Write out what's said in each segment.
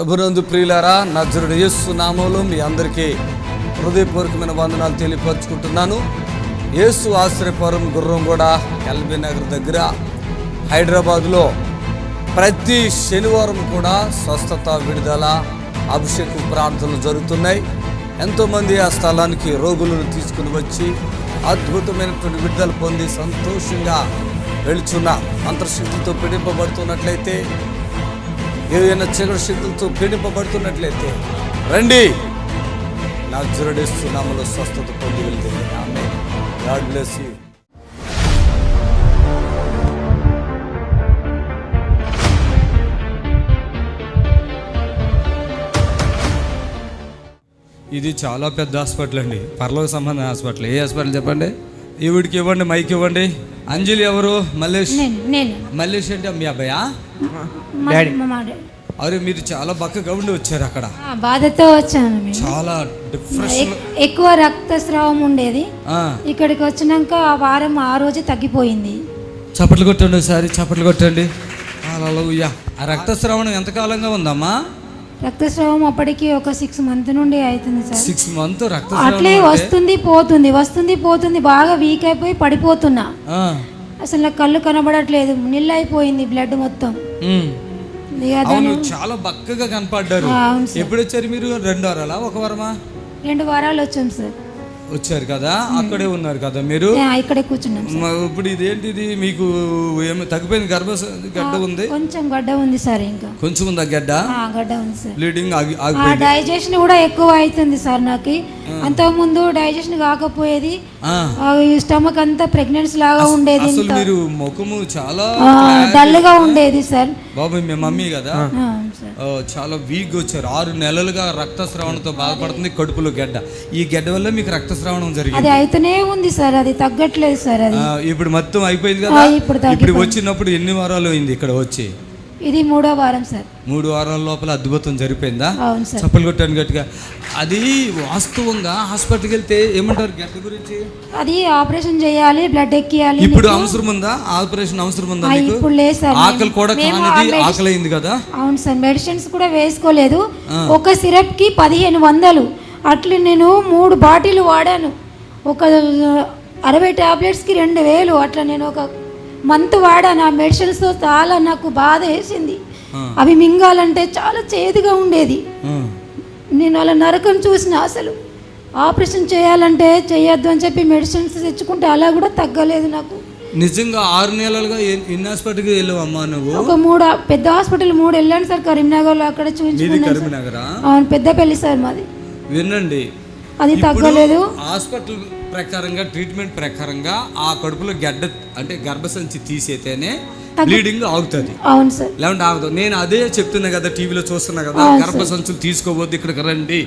ప్రభునందు ప్రియులారా, నజరుడు యేసు నామములో మీ అందరికీ హృదయపూర్వకమైన వందనాలు తెలియపరుచుకుంటున్నాను. యేసు ఆశ్రయపురం గుర్రంగూడ ఎల్బీ నగర్ దగ్గర హైదరాబాద్లో ప్రతి శనివారం కూడా స్వస్థత, విడుదల, అభిషేకం ప్రార్థనలు జరుగుతున్నాయి. ఎంతోమంది ఆ స్థలానికి రోగులను తీసుకుని వచ్చి అద్భుతమైనటువంటి విడుదల పొంది సంతోషంగా వెళుచున్న అంతర్శక్తులతో పీడింపబడుతున్నట్లయితే, ఏదైనా చీకటి శక్తులతో పీడింపబడుతున్నట్లయితే రండి, నజరేయుడు యేసు నామములో స్వస్థత పొంది వెళ్తే. ఆమేన్. God bless you. ఇది చాలా పెద్ద హాస్పిటల్ అండి, పరలోక సంబంధ హాస్పిటల్. ఏ హాస్పిటల్ చెప్పండి? ఈవిడికి ఇవ్వండి, మైక్ ఇవ్వండి. అంజలి ఎవరు? మల్లేష్. మల్లేష్ అంటే మీ అబ్బాయా? అరే, మీరు చాలా బక్కగా ఉండి వచ్చారు. అక్కడ బాధతో వచ్చాను. చాలా డిప్రెషన్, ఎక్కువ రక్తస్రావం ఉండేది. ఇక్కడికి వచ్చినాక ఆ వారం ఆ రోజు తగ్గిపోయింది. చప్పట్లు కొట్టండి ఒకసారి, చప్పట్లు కొట్టండి. హల్లెలూయా. ఆ రక్తస్రావణం ఎంతకాలంగా ఉందమ్మా? రక్తస్రావం అప్పటికి ఒక 6 months నుండి అవుతుంది సార్. 6 months రక్తస్రావం. అట్లే వస్తుంది పోతుంది, బాగా వీక్ అయిపోయి పడిపోతున్నా. అసలు నాకు కళ్ళు కనబడట్లేదు, నిల్ అయిపోయింది బ్లడ్ మొత్తం. అవును, చాలా బక్కగా కనపడ్డారు. ఎప్పుడు వచ్చారు మీరు? 2 వారాలా, 1 వారమా? 2 వారాలు వచ్చాం సార్. వచ్చారు కదా, అక్కడే ఉన్నారు కదా మీరు? ఇక్కడే కూర్చున్నాం. ఇప్పుడు ఇదేంటిది, మీకు ఏమి తగ్గిపోయింది? గడ్డ ఉంది, కొంచెం గడ్డ ఉంది సార్. ఇంకా కొంచెం ఉందా గడ్డ? గడ్డ ఉంది సార్. బ్లీడింగ్ డైజెషన్ కూడా ఎక్కువ అవుతుంది సార్ నాకు. అంతకు ముందు డైజెషన్ కాకపోయేది, స్టమక్ అంతా ప్రెగ్నెన్సీ లాగా ఉండేది. మీరు ముఖము చాలా డల్ గా ఉండేది సార్. బాబు మీ మమ్మీ కదా, చాలా వీక్ వచ్చారు. 6 నెలలుగా రక్తస్రావణంతో బాధపడుతుంది. కడుపులో గడ్డ. ఈ గడ్డ వల్ల మీకు రక్తస్రావణం జరిగింది. అది అయితేనే ఉంది సార్, అది తగ్గట్లేదు సార్. అది ఇప్పుడు మొత్తం అయిపోయింది కదా. ఇప్పుడు వచ్చినప్పుడు ఎన్ని వారాలు అయింది ఇక్కడ వచ్చి? ఇది 3వ వారం సార్. 3 వారాల లోపల అద్భుతం జరిపోయిందా? చప్పలు కొట్టాను గట్టిగా. అది వాస్తవంగా హాస్పిటల్కి వెళ్తే ఏమంటారు గడ్డ గురించి? అది ఆపరేషన్ చేయాలి, బ్లడ్ ఎక్కియాలి. ఇప్పుడు అవసరం ఉందా? ఆపరేషన్ అవసరం ఉందా? ఇప్పుడు లేదు సార్. ఆకలి కూడా కానిది, ఆకలి అయింది కదా. అవును సార్. మెడిసిన్స్ కూడా వేసుకోలేదు. ఒక సిరప్ కి 1500. అట్లా నేను 3 బాటిల్ వాడాను. ఒక 60 టాబ్లెట్స్కి 2000. అట్లా నేను ఒక మంత్ వాడాను. ఆ మెడిసిన్స్తో చాలా నాకు బాధ వేసింది. అవి మింగాలంటే చాలా చేదుగా ఉండేది. నేను అలా నరకం చూసిన. అసలు ఆపరేషన్ చేయాలంటే చేయొద్దు అని చెప్పి మెడిసిన్స్ తెచ్చుకుంటే అలా కూడా తగ్గలేదు నాకు. నిజంగా 6 నెలలుగా ఎన్ని హాస్పిటల్కి వెళ్ళావమ్మా నువ్వు? ఒక 3 పెద్ద హాస్పిటల్ 3 వెళ్ళాను సార్. కరీంనగర్లో అక్కడ చూపించుకున్నాను. అవును, పెద్దపల్లి సార్ మాది. వినండి, అది తగ్గలేదు. హాస్పిటల్ ప్రకారంగా, ట్రీట్మెంట్ ప్రకారంగా ఆ కడుపులో గడ్డ అంటే గర్భసంచి తీసేతేనే బ్లీడింగ్ ఆగుతుంది. అవును సార్. లేదంటే ఆగుతుంది. నేను అదే చెప్తున్నా కదా, టీవీలో చూస్తున్నా కదా, గర్భసంచులు తీసుకోవద్దు, ఇక్కడికి రండి,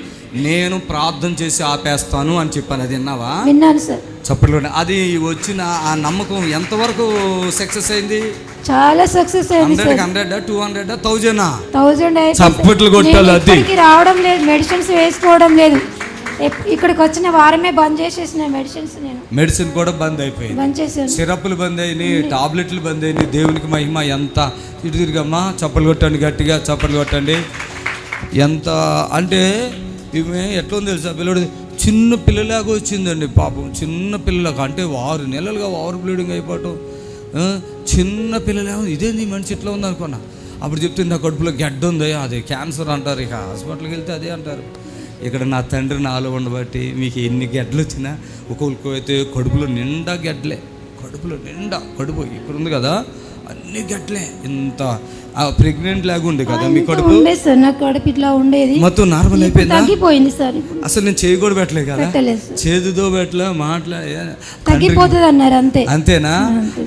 నేను ప్రార్థన చేసి ఆపేస్తాను అని చెప్పాను. అది విన్నావా? విన్నాను సార్. చప్పట్లు. అది వచ్చిన ఆ నమ్మకం ఎంతవరకు సక్సెస్ అయింది? చాలా సక్సెస్ అయింది. 100, 200, 1000 చప్పట్లు కొట్టాలి. అది రావడం లేదు, మెడిసిన్స్ వేసుకోవడం లేదు. ఇక్కడికి వచ్చిన వారమే బంద్ చేసేసిన మెడిసిన్స్. నేను మెడిసిన్ కూడా బంద్ అయిపోయింది. సిరప్లు బంద్ అయినాయి, టాబ్లెట్లు బంద్ అయినాయి. దేవునికి మహిమ. ఎంత ఇటు తిరిగమ్మా, చప్పలు కొట్టండి గట్టిగా, చప్పలు కొట్టండి. ఎంత అంటే ఇవి ఎట్లా ఉంది తెలుసా, పిల్లడు చిన్న పిల్లలాగా వచ్చిందండి పాపం. చిన్న పిల్లలాగా అంటే 6 నెలలుగా ఓవర్ బ్లీడింగ్ అయిపోవటం. చిన్న పిల్లలాగా ఇదేంది మనిషి ఇట్లా ఉంది అనుకున్నా. అప్పుడు చెప్తుంది నా కడుపులో గడ్డ ఉంది, అది క్యాన్సర్ అంటారు. ఇక హాస్పిటల్కి వెళ్తే అదే అంటారు. ఇక్కడ నా తండ్రి నాలో ఉండబట్టి మీకు ఎన్ని గడ్డలు వచ్చినా, ఒక్కొక్కరైతే కడుపులో నిండా గడ్డలే. కడుపులో నిండా కడుపు ఇక్కడ ఉంది కదా, అన్ని గడ్డలే. ఇంత ప్రెగ్నెంట్ లాగా ఉంది కదా మీ కడుపు. కడుపు ఇట్లా ఉండేది, మొత్తం నార్మల్ అయిపోయింది సార్. అసలు నేను చేయి కూడా పెట్టలే కదా, చేదుతో పెట్టలే, తగ్గిపోతుంది అన్నారు. అంతేనా?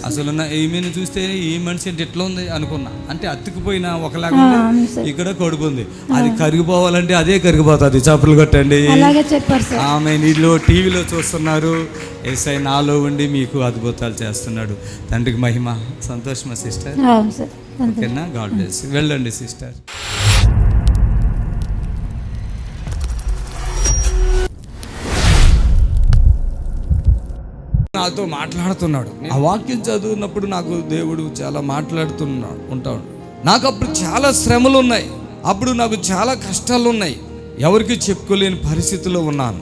అసలు ఈమెను చూస్తే ఈ మనిషి అంటే ఎట్లా ఉంది అనుకున్నా. అంటే అతుక్కుపోయినా ఒకలాగా ఇక్కడ కడుపు ఉంది. అది కరిగిపోవాలంటే అదే కరిగిపోతుంది. చప్పలు కొట్టండి. ఆమె నీలో టీవీలో చూస్తున్నారు. యేసయ్య నాలో ఉండి మీకు అద్భుతాలు చేస్తున్నాడు. తండ్రికి మహిమ. సంతోషమా సిస్టర్? ఓకేనా? God bless. వెళ్ళండి సిస్టర్. నాతో మాట్లాడుతున్నాడు. ఆ వాక్యం చదువున్నప్పుడు నాకు దేవుడు చాలా మాట్లాడుతున్నాడు ఉంటాడు. నాకు అప్పుడు చాలా శ్రమలు ఉన్నాయి. అప్పుడు నాకు చాలా కష్టాలు ఉన్నాయి, ఎవరికి చెప్పుకోలేని పరిస్థితిలో ఉన్నాను.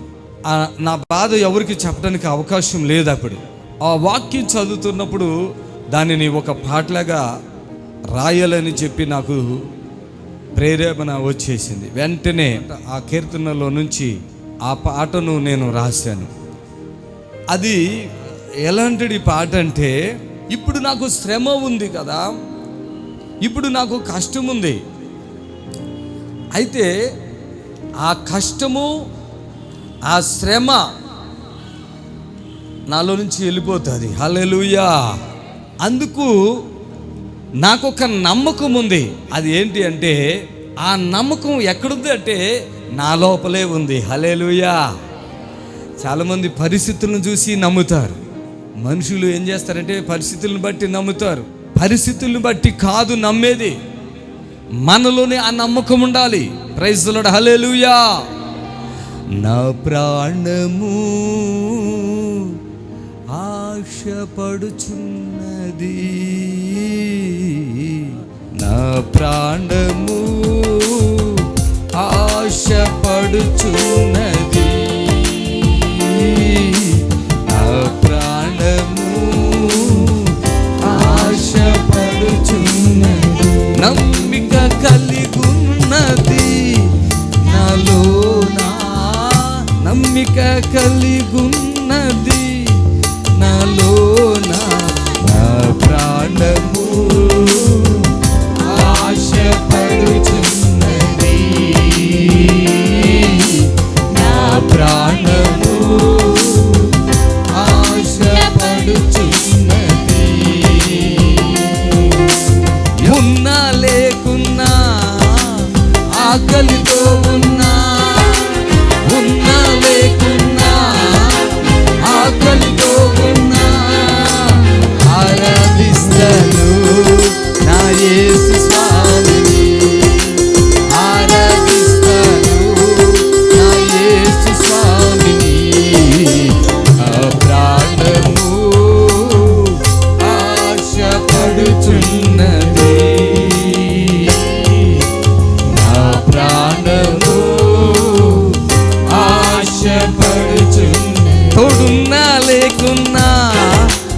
నా బాధ ఎవరికి చెప్పడానికి అవకాశం లేదు. అప్పుడు ఆ వాక్యం చదువుతున్నప్పుడు దానిని ఒక పాటలాగా రాయాలని చెప్పి నాకు ప్రేరేపణ వచ్చేసింది. వెంటనే ఆ కీర్తనలో నుంచి ఆ పాటను నేను రాశాను. అది ఎలాంటి పాట అంటే, ఇప్పుడు నాకు శ్రమ ఉంది కదా, ఇప్పుడు నాకు కష్టం ఉంది, అయితే ఆ కష్టము ఆ శ్రమ నాలో నుంచి వెళ్ళిపోతుంది. హల్లెలూయా. అందుకు నాకు ఒక నమ్మకం ఉంది. అది ఏంటి అంటే, ఆ నమ్మకం ఎక్కడుంది అంటే నా లోపలే ఉంది. హల్లెలూయా. చాలామంది పరిస్థితులను చూసి నమ్ముతారు. మనుషులు ఏం చేస్తారంటే పరిస్థితులను బట్టి నమ్ముతారు. పరిస్థితులను బట్టి కాదు నమ్మేది, మనలోనే ఆ నమ్మకం ఉండాలి. Praise the Lord. హల్లెలూయా. నా ప్రాణము ఆశపడుచున్నది, నా ప్రాణము ఆశపడుచున్నది, నా ప్రాణము ఆశపడుచున్నది, నమ్మిక కలిగున్నది నాలోనా, నమ్మిక కలిగున్నది నాలోనా, నా ప్రాణము ఆశపడుచున్నది, నా ప్రాణము ఆశపడుచున్నది. ఉన్నా లేకున్నా ఆకలితో ఉన్నా, ఉన్నా లేకున్నా ఆకలితో ఉన్నా, ఆరాధిస్తాను నా యేసు స్వామిని, ఆరాధిస్తాను నా యేసు స్వామిని, నా ప్రాణము ఆశపడుచున్నది, నా ప్రాణము ఆశపడుచున్నది. తోడున్నా లేకున్నా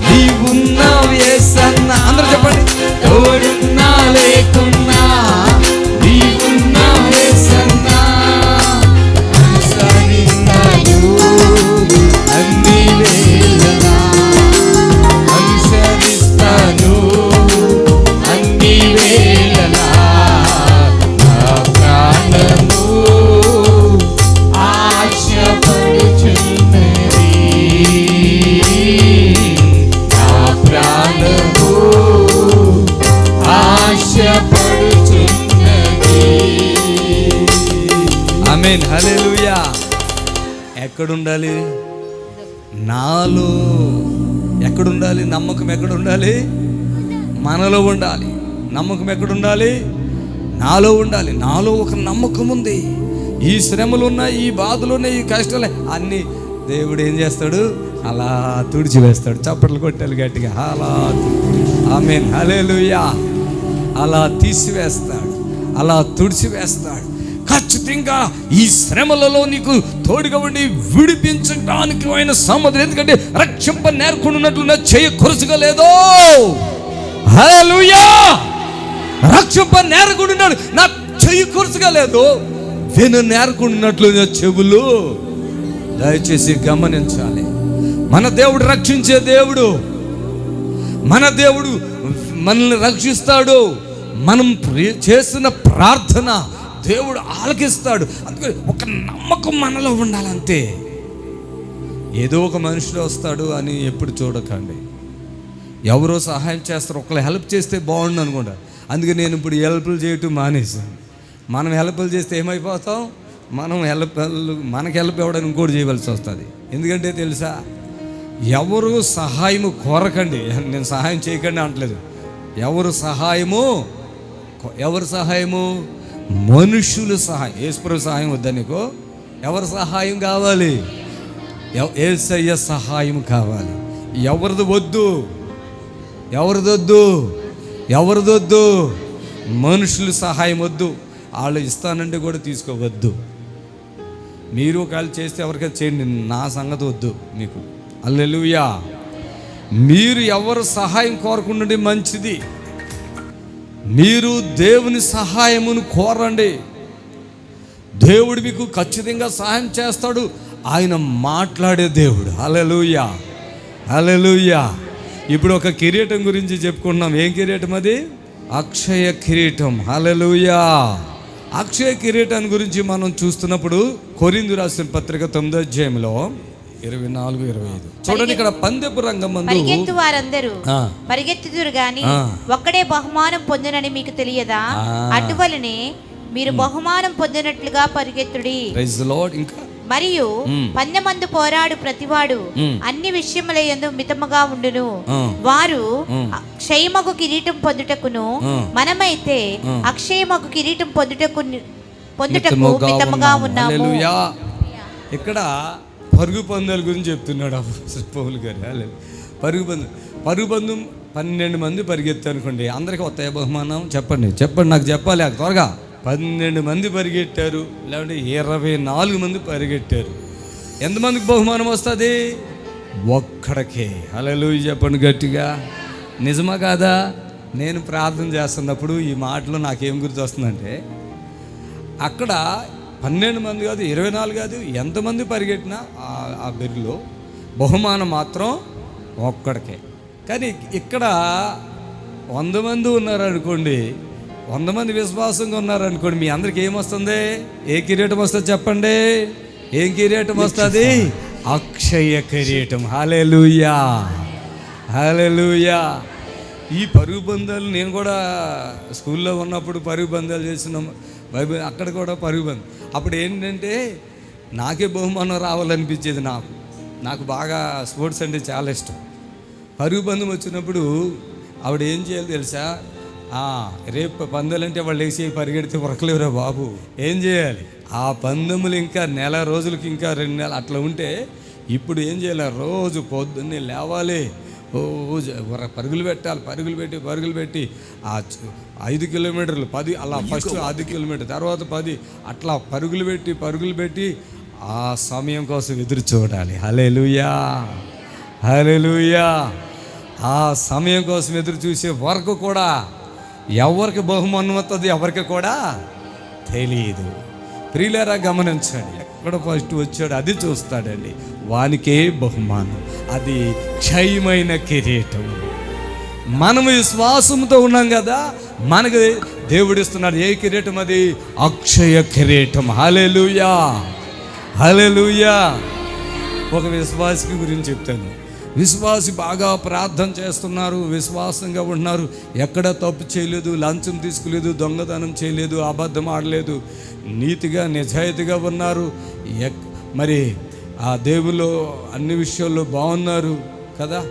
నీవున్నావు యేసన్నా. అందరూ చెప్పండి. తోడున్నా లేకున్నా నీవున్నావు యేసన్నా, అనుసరిస్తాను అన్ని వేళలా, అనుసరిస్తాను అన్ని వేళలా, నా ప్రాణము ఆశపడుచున్నది, నా ప్రాణము ఆశపడుచున్నది. ఆమేన్. హల్లెలూయా. ఎక్కడుండాలి? నాలో. ఎక్కడుండాలి? నమ్మకం ఎక్కడుండాలి? మనలో ఉండాలి. నమ్మకం ఎక్కడుండాలి? నాలో ఉండాలి. నాలో ఒక నమ్మకం ఉంది. ఈ శ్రమలు ఉన్నాయి, ఈ బాధలు ఉన్నాయి, ఈ కష్టాలు అన్నీ దేవుడు ఏం చేస్తాడు? అలా తుడిచివేస్తాడు. చప్పట్లు కొట్టాలి గట్టిగా. అలా. ఆమేన్. హల్లెలూయా. అలా తీసివేస్తాడు, అలా తుడిచివేస్తాడు. ఖచ్చితంగా ఈ శ్రమలలో నీకు తోడుగా ఉండి విడిపించడానికి ఆయన సమర్థుడు. ఎందుకంటే రక్షింప నేర్కొనున్నట్లు నా చెయ్యి కొరచుగా లేదో. హల్లెలూయా. రక్షింప నేర్కొనున్నాడు, నా చెయ్యి కొరచుగా లేదు. విన నేర్కొనున్నట్లు నా చెవులు. దయచేసి గమనించాలి. మన దేవుడు రక్షించే దేవుడు. మన దేవుడు మనల్ని రక్షిస్తాడు. మనం చేసిన ప్రార్థన దేవుడు ఆలకిస్తాడు. అందుకని ఒక నమ్మకం మనలో ఉండాలంతే. ఏదో ఒక మనుషుడు వస్తాడు అని ఎప్పుడు చూడకండి. ఎవరో సహాయం చేస్తారు, ఒకళ్ళు హెల్ప్ చేస్తే బాగుండు అనుకుంటా. అందుకే నేను ఇప్పుడు హెల్ప్లు చేయటం మానేసాను. మనం హెల్ప్లు చేస్తే ఏమైపోతాం? మనకి హెల్ప్ ఇవ్వడానికి ఇంకోటి చేయవలసి వస్తుంది. ఎందుకంటే తెలుసా, ఎవరు సహాయము కోరకండి. నేను సహాయం చేయకండి అంటలేదు. ఎవరు సహాయము? మనుషుల సహాయం. యేసుప్రభు సహాయం వద్దా నీకు? ఎవరి సహాయం కావాలి? యేసయ్య సహాయం కావాలి. ఎవరిది వద్దు? మనుషుల సహాయం వద్దు. వాళ్ళు ఇస్తానంటే కూడా తీసుకోవద్దు. మీరు ఒకవేళ చేస్తే ఎవరికైనా చేయండి, నా సంగతి వద్దు మీకు. హల్లెలూయా. మీరు ఎవరు సహాయం కోరకుండానే మంచిది. మీరు దేవుని సహాయమును కోరండి, దేవుడు మీకు ఖచ్చితంగా సహాయం చేస్తాడు. ఆయన మాట్లాడే దేవుడు. హల్లెలూయా, హల్లెలూయా. ఇప్పుడు ఒక కిరీటం గురించి చెప్పుకుంటున్నాం. ఏం కిరీటం అది? అక్షయ కిరీటం. హల్లెలూయా. అక్షయ కిరీటం గురించి మనం చూస్తున్నప్పుడు కొరింథీ రాసిన పత్రిక 9వ అధ్యాయంలో 24-25 చూడండి. ఇక్కడ పందెపు రంగమందు పరిగెత్తు వారందరూ పరిగెత్తుదురు గాని ఒక్కడే బహుమానం పొందునని మీకు తెలియదా? అటువలనే మీరు బహుమానం పొందినట్లుగా పరిగెత్తుడి. Praise the Lord. ఇంకా మరియు పందెమందు పోరాడు ప్రతివాడు అన్ని విషయములందు మితముగా ఉండును. వారు క్షయమగు కిరీటం పొందుటకును, మనమైతే అక్షయమగు కిరీటం పొందుటకు మితముగా ఉన్నాము. ఇక్కడ పరుగు పందాల గురించి చెప్తున్నాడు పౌలు గారు. పరుగు పందెం 12 మంది పరిగెత్తారు అనుకోండి, అందరికీ వస్తాయి బహుమానం? చెప్పండి నాకు చెప్పాలి త్వరగా. 12 మంది పరిగెట్టారు, లేదంటే 24 మంది పరిగెట్టారు. ఎంతమందికి బహుమానం వస్తుంది? ఒక్కడికే. హల్లెలూయా చెప్పండి గట్టిగా. నిజమా కాదా? నేను ప్రార్థన చేస్తున్నప్పుడు ఈ మాటలు నాకేం గుర్తొస్తుందంటే, అక్కడ 12 మంది కాదు, 24 కాదు, ఎంతమంది పరిగెట్టినా ఆ బెర్రిలో బహుమానం మాత్రం ఒక్కడికే. కానీ ఇక్కడ 100 మంది ఉన్నారనుకోండి, 100 మంది విశ్వాసంగా ఉన్నారనుకోండి, మీ అందరికి ఏమొస్తుంది? ఏ కిరీటం వస్తుంది చెప్పండి? ఏం కిరీటం వస్తుంది? అక్షయ కిరీటం. హల్లెలూయా, హల్లెలూయా. ఈ పరుగు పందాలు నేను కూడా స్కూల్లో ఉన్నప్పుడు పరుగు పందాలు చేస్తున్నాం. అక్కడ కూడా పరుగు పందాలు. అప్పుడు ఏంటంటే నాకే బహుమానం రావాలనిపించేది. నాకు బాగా స్పోర్ట్స్ అంటే చాలా ఇష్టం. పరుగు పందెం వచ్చినప్పుడు ఆవిడ ఏం చేయాలి తెలుసా? రేపు పందాలంటే వాళ్ళు వేసి పరిగెడితే ఉరకలేవురా బాబు. ఏం చేయాలి? ఆ పందెములు ఇంకా నెల రోజులకి, ఇంకా 2 నెలలు అట్లా ఉంటే, ఇప్పుడు ఏం చేయాలి? రోజు పొద్దున్నే లేవాలి, పరుగులు పెట్టి ఆ 5 కిలోమీటర్లు 10, అలా ఫస్ట్ 5 కిలోమీటర్, తర్వాత 10, అట్లా పరుగులు పెట్టి ఆ సమయం కోసం ఎదురు చూడాలి. హల్లెలూయా, హల్లెలూయా. ఆ సమయం కోసం ఎదురు చూసే వరకు కూడా ఎవరికి బహుమానం వస్తుంది ఎవరికి కూడా తెలియదు. ప్రియులారా గమనించండి, ఎక్కడ ఫస్ట్ వచ్చాడు అది చూస్తాడండి, వానికే బహుమానం. అది క్షయమైన కిరీటం. మనం విశ్వాసంతో ఉన్నాం కదా, మనకు దేవుడిస్తున్నాడు ఏ కిరీటం? అది అక్షయ కిరీటం. హల్లెలూయా, హల్లెలూయా. ఒక విశ్వాసి గురించి చెప్తాను. విశ్వాసి బాగా ప్రార్థన చేస్తున్నారు, విశ్వాసంగా ఉంటున్నారు, ఎక్కడ తప్పు చేయలేదు, లంచం తీసుకోలేదు, దొంగతనం చేయలేదు, అబద్ధం ఆడలేదు, నీతిగా నిజాయితీగా ఉన్నారు. మరి ఆ దేవుల్లో అన్ని విషయాల్లో బాగున్నారు కదా,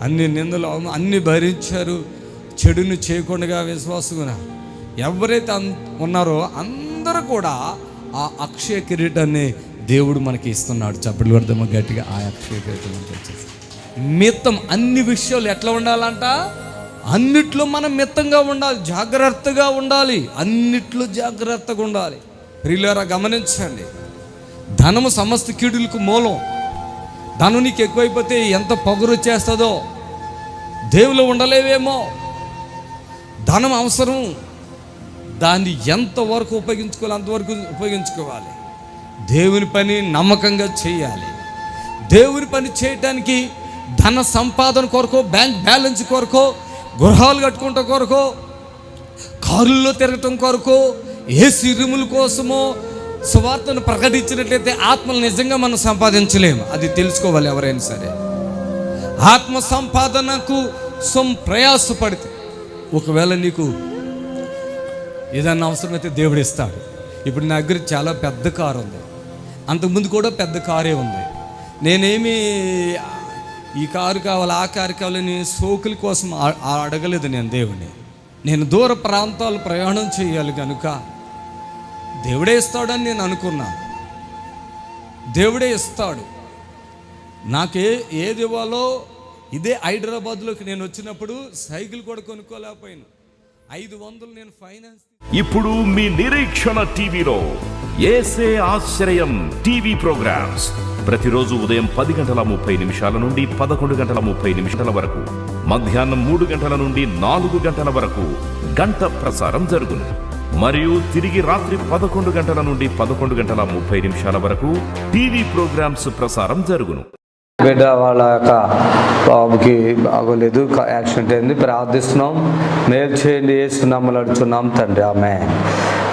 అన్ని నిందలు అన్ని భరించారు, చెడుని చేయకుండా విశ్వాసంగా ఎవరైతే ఉన్నారో అందరూ కూడా ఆ అక్షయ కిరీటాన్ని దేవుడు మనకి ఇస్తున్నాడు. చప్పట్లు కొడదామా గట్టిగా. ఆ అక్షయ కిరీటం వచ్చేసి మిత్తం. అన్ని విషయాలు ఎట్లా ఉండాలంట? అన్నిట్లో మనం మిత్తంగా ఉండాలి, జాగ్రత్తగా ఉండాలి, అన్నిట్లో జాగ్రత్తగా ఉండాలి. ప్రియులారా గమనించండి, ధనము సమస్త కీడులకు మూలం. ధనం నీకు ఎక్కువైపోతే ఎంత పొగరు వచ్చేస్తుందో, దేవులో ఉండలేవేమో. ధనం అవసరం, దాన్ని ఎంతవరకు ఉపయోగించుకోవాలి అంతవరకు ఉపయోగించుకోవాలి. దేవుని పని నమ్మకంగా చేయాలి. దేవుని పని చేయటానికి ధన సంపాదన కొరకో, బ్యాంక్ బ్యాలెన్స్ కొరకో, గృహాలు కట్టుకుంటా కొరకో, కారుల్లో తిరగటం కొరకో, ఏసీ రూముల కోసమో సువార్తను ప్రకటించినట్లయితే ఆత్మలు నిజంగా మనం సంపాదించలేము. అది తెలుసుకోవాలి ఎవరైనా సరే. ఆత్మ సంపాదనకు ప్రయాసపడితే, ఒకవేళ నీకు ఏదన్నా అవసరమైతే దేవుడు ఇస్తాడు. ఇప్పుడు నా దగ్గర చాలా పెద్ద కారు ఉంది, అంతకుముందు కూడా పెద్ద కారే ఉంది. నేనేమి ఈ కారు కావాలి ఆ కారు కావాలని సోకుల కోసం అడగలేదు నేను దేవుని. నేను దూర ప్రాంతాలు ప్రయాణం చేయాలి కనుక దేవుడే ఇస్తాడని నేను అనుకున్నాను. దేవుడే ఇస్తాడు. ఏది ఇవ్వాలో ఇదే హైదరాబాద్లోకి నేను వచ్చినప్పుడు సైకిల్ కూడా కొనుక్కోలేకపోయాను. 500 నేను ఫైనాన్స్ ఇప్పుడు మీ నిరీక్షణ టీవీలో యేసే ఆశ్రయం టీవీ ప్రోగ్రామ్స్ ప్రతిరోజు ఉదయం 10:30 నుండి 11:30 వరకు, మధ్యాహ్నం 3 నుండి 4 వరకు గంట ప్రసారం జరుగును. మరియు తిరిగి రాత్రి 11 నుండి 11:30 వరకు టీవీ ప్రోగ్రామ్స్ ప్రసారం జరుగును. బిడ్డ వాళ్ళ యొక్క బాబుకి బాగోలేదు, యాక్సిడెంట్ అయింది. ప్రార్థిస్తున్నాం, మేలు చేయండి, యేసునామములో అడుగుతున్నాం తండ్రి, ఆమేన్.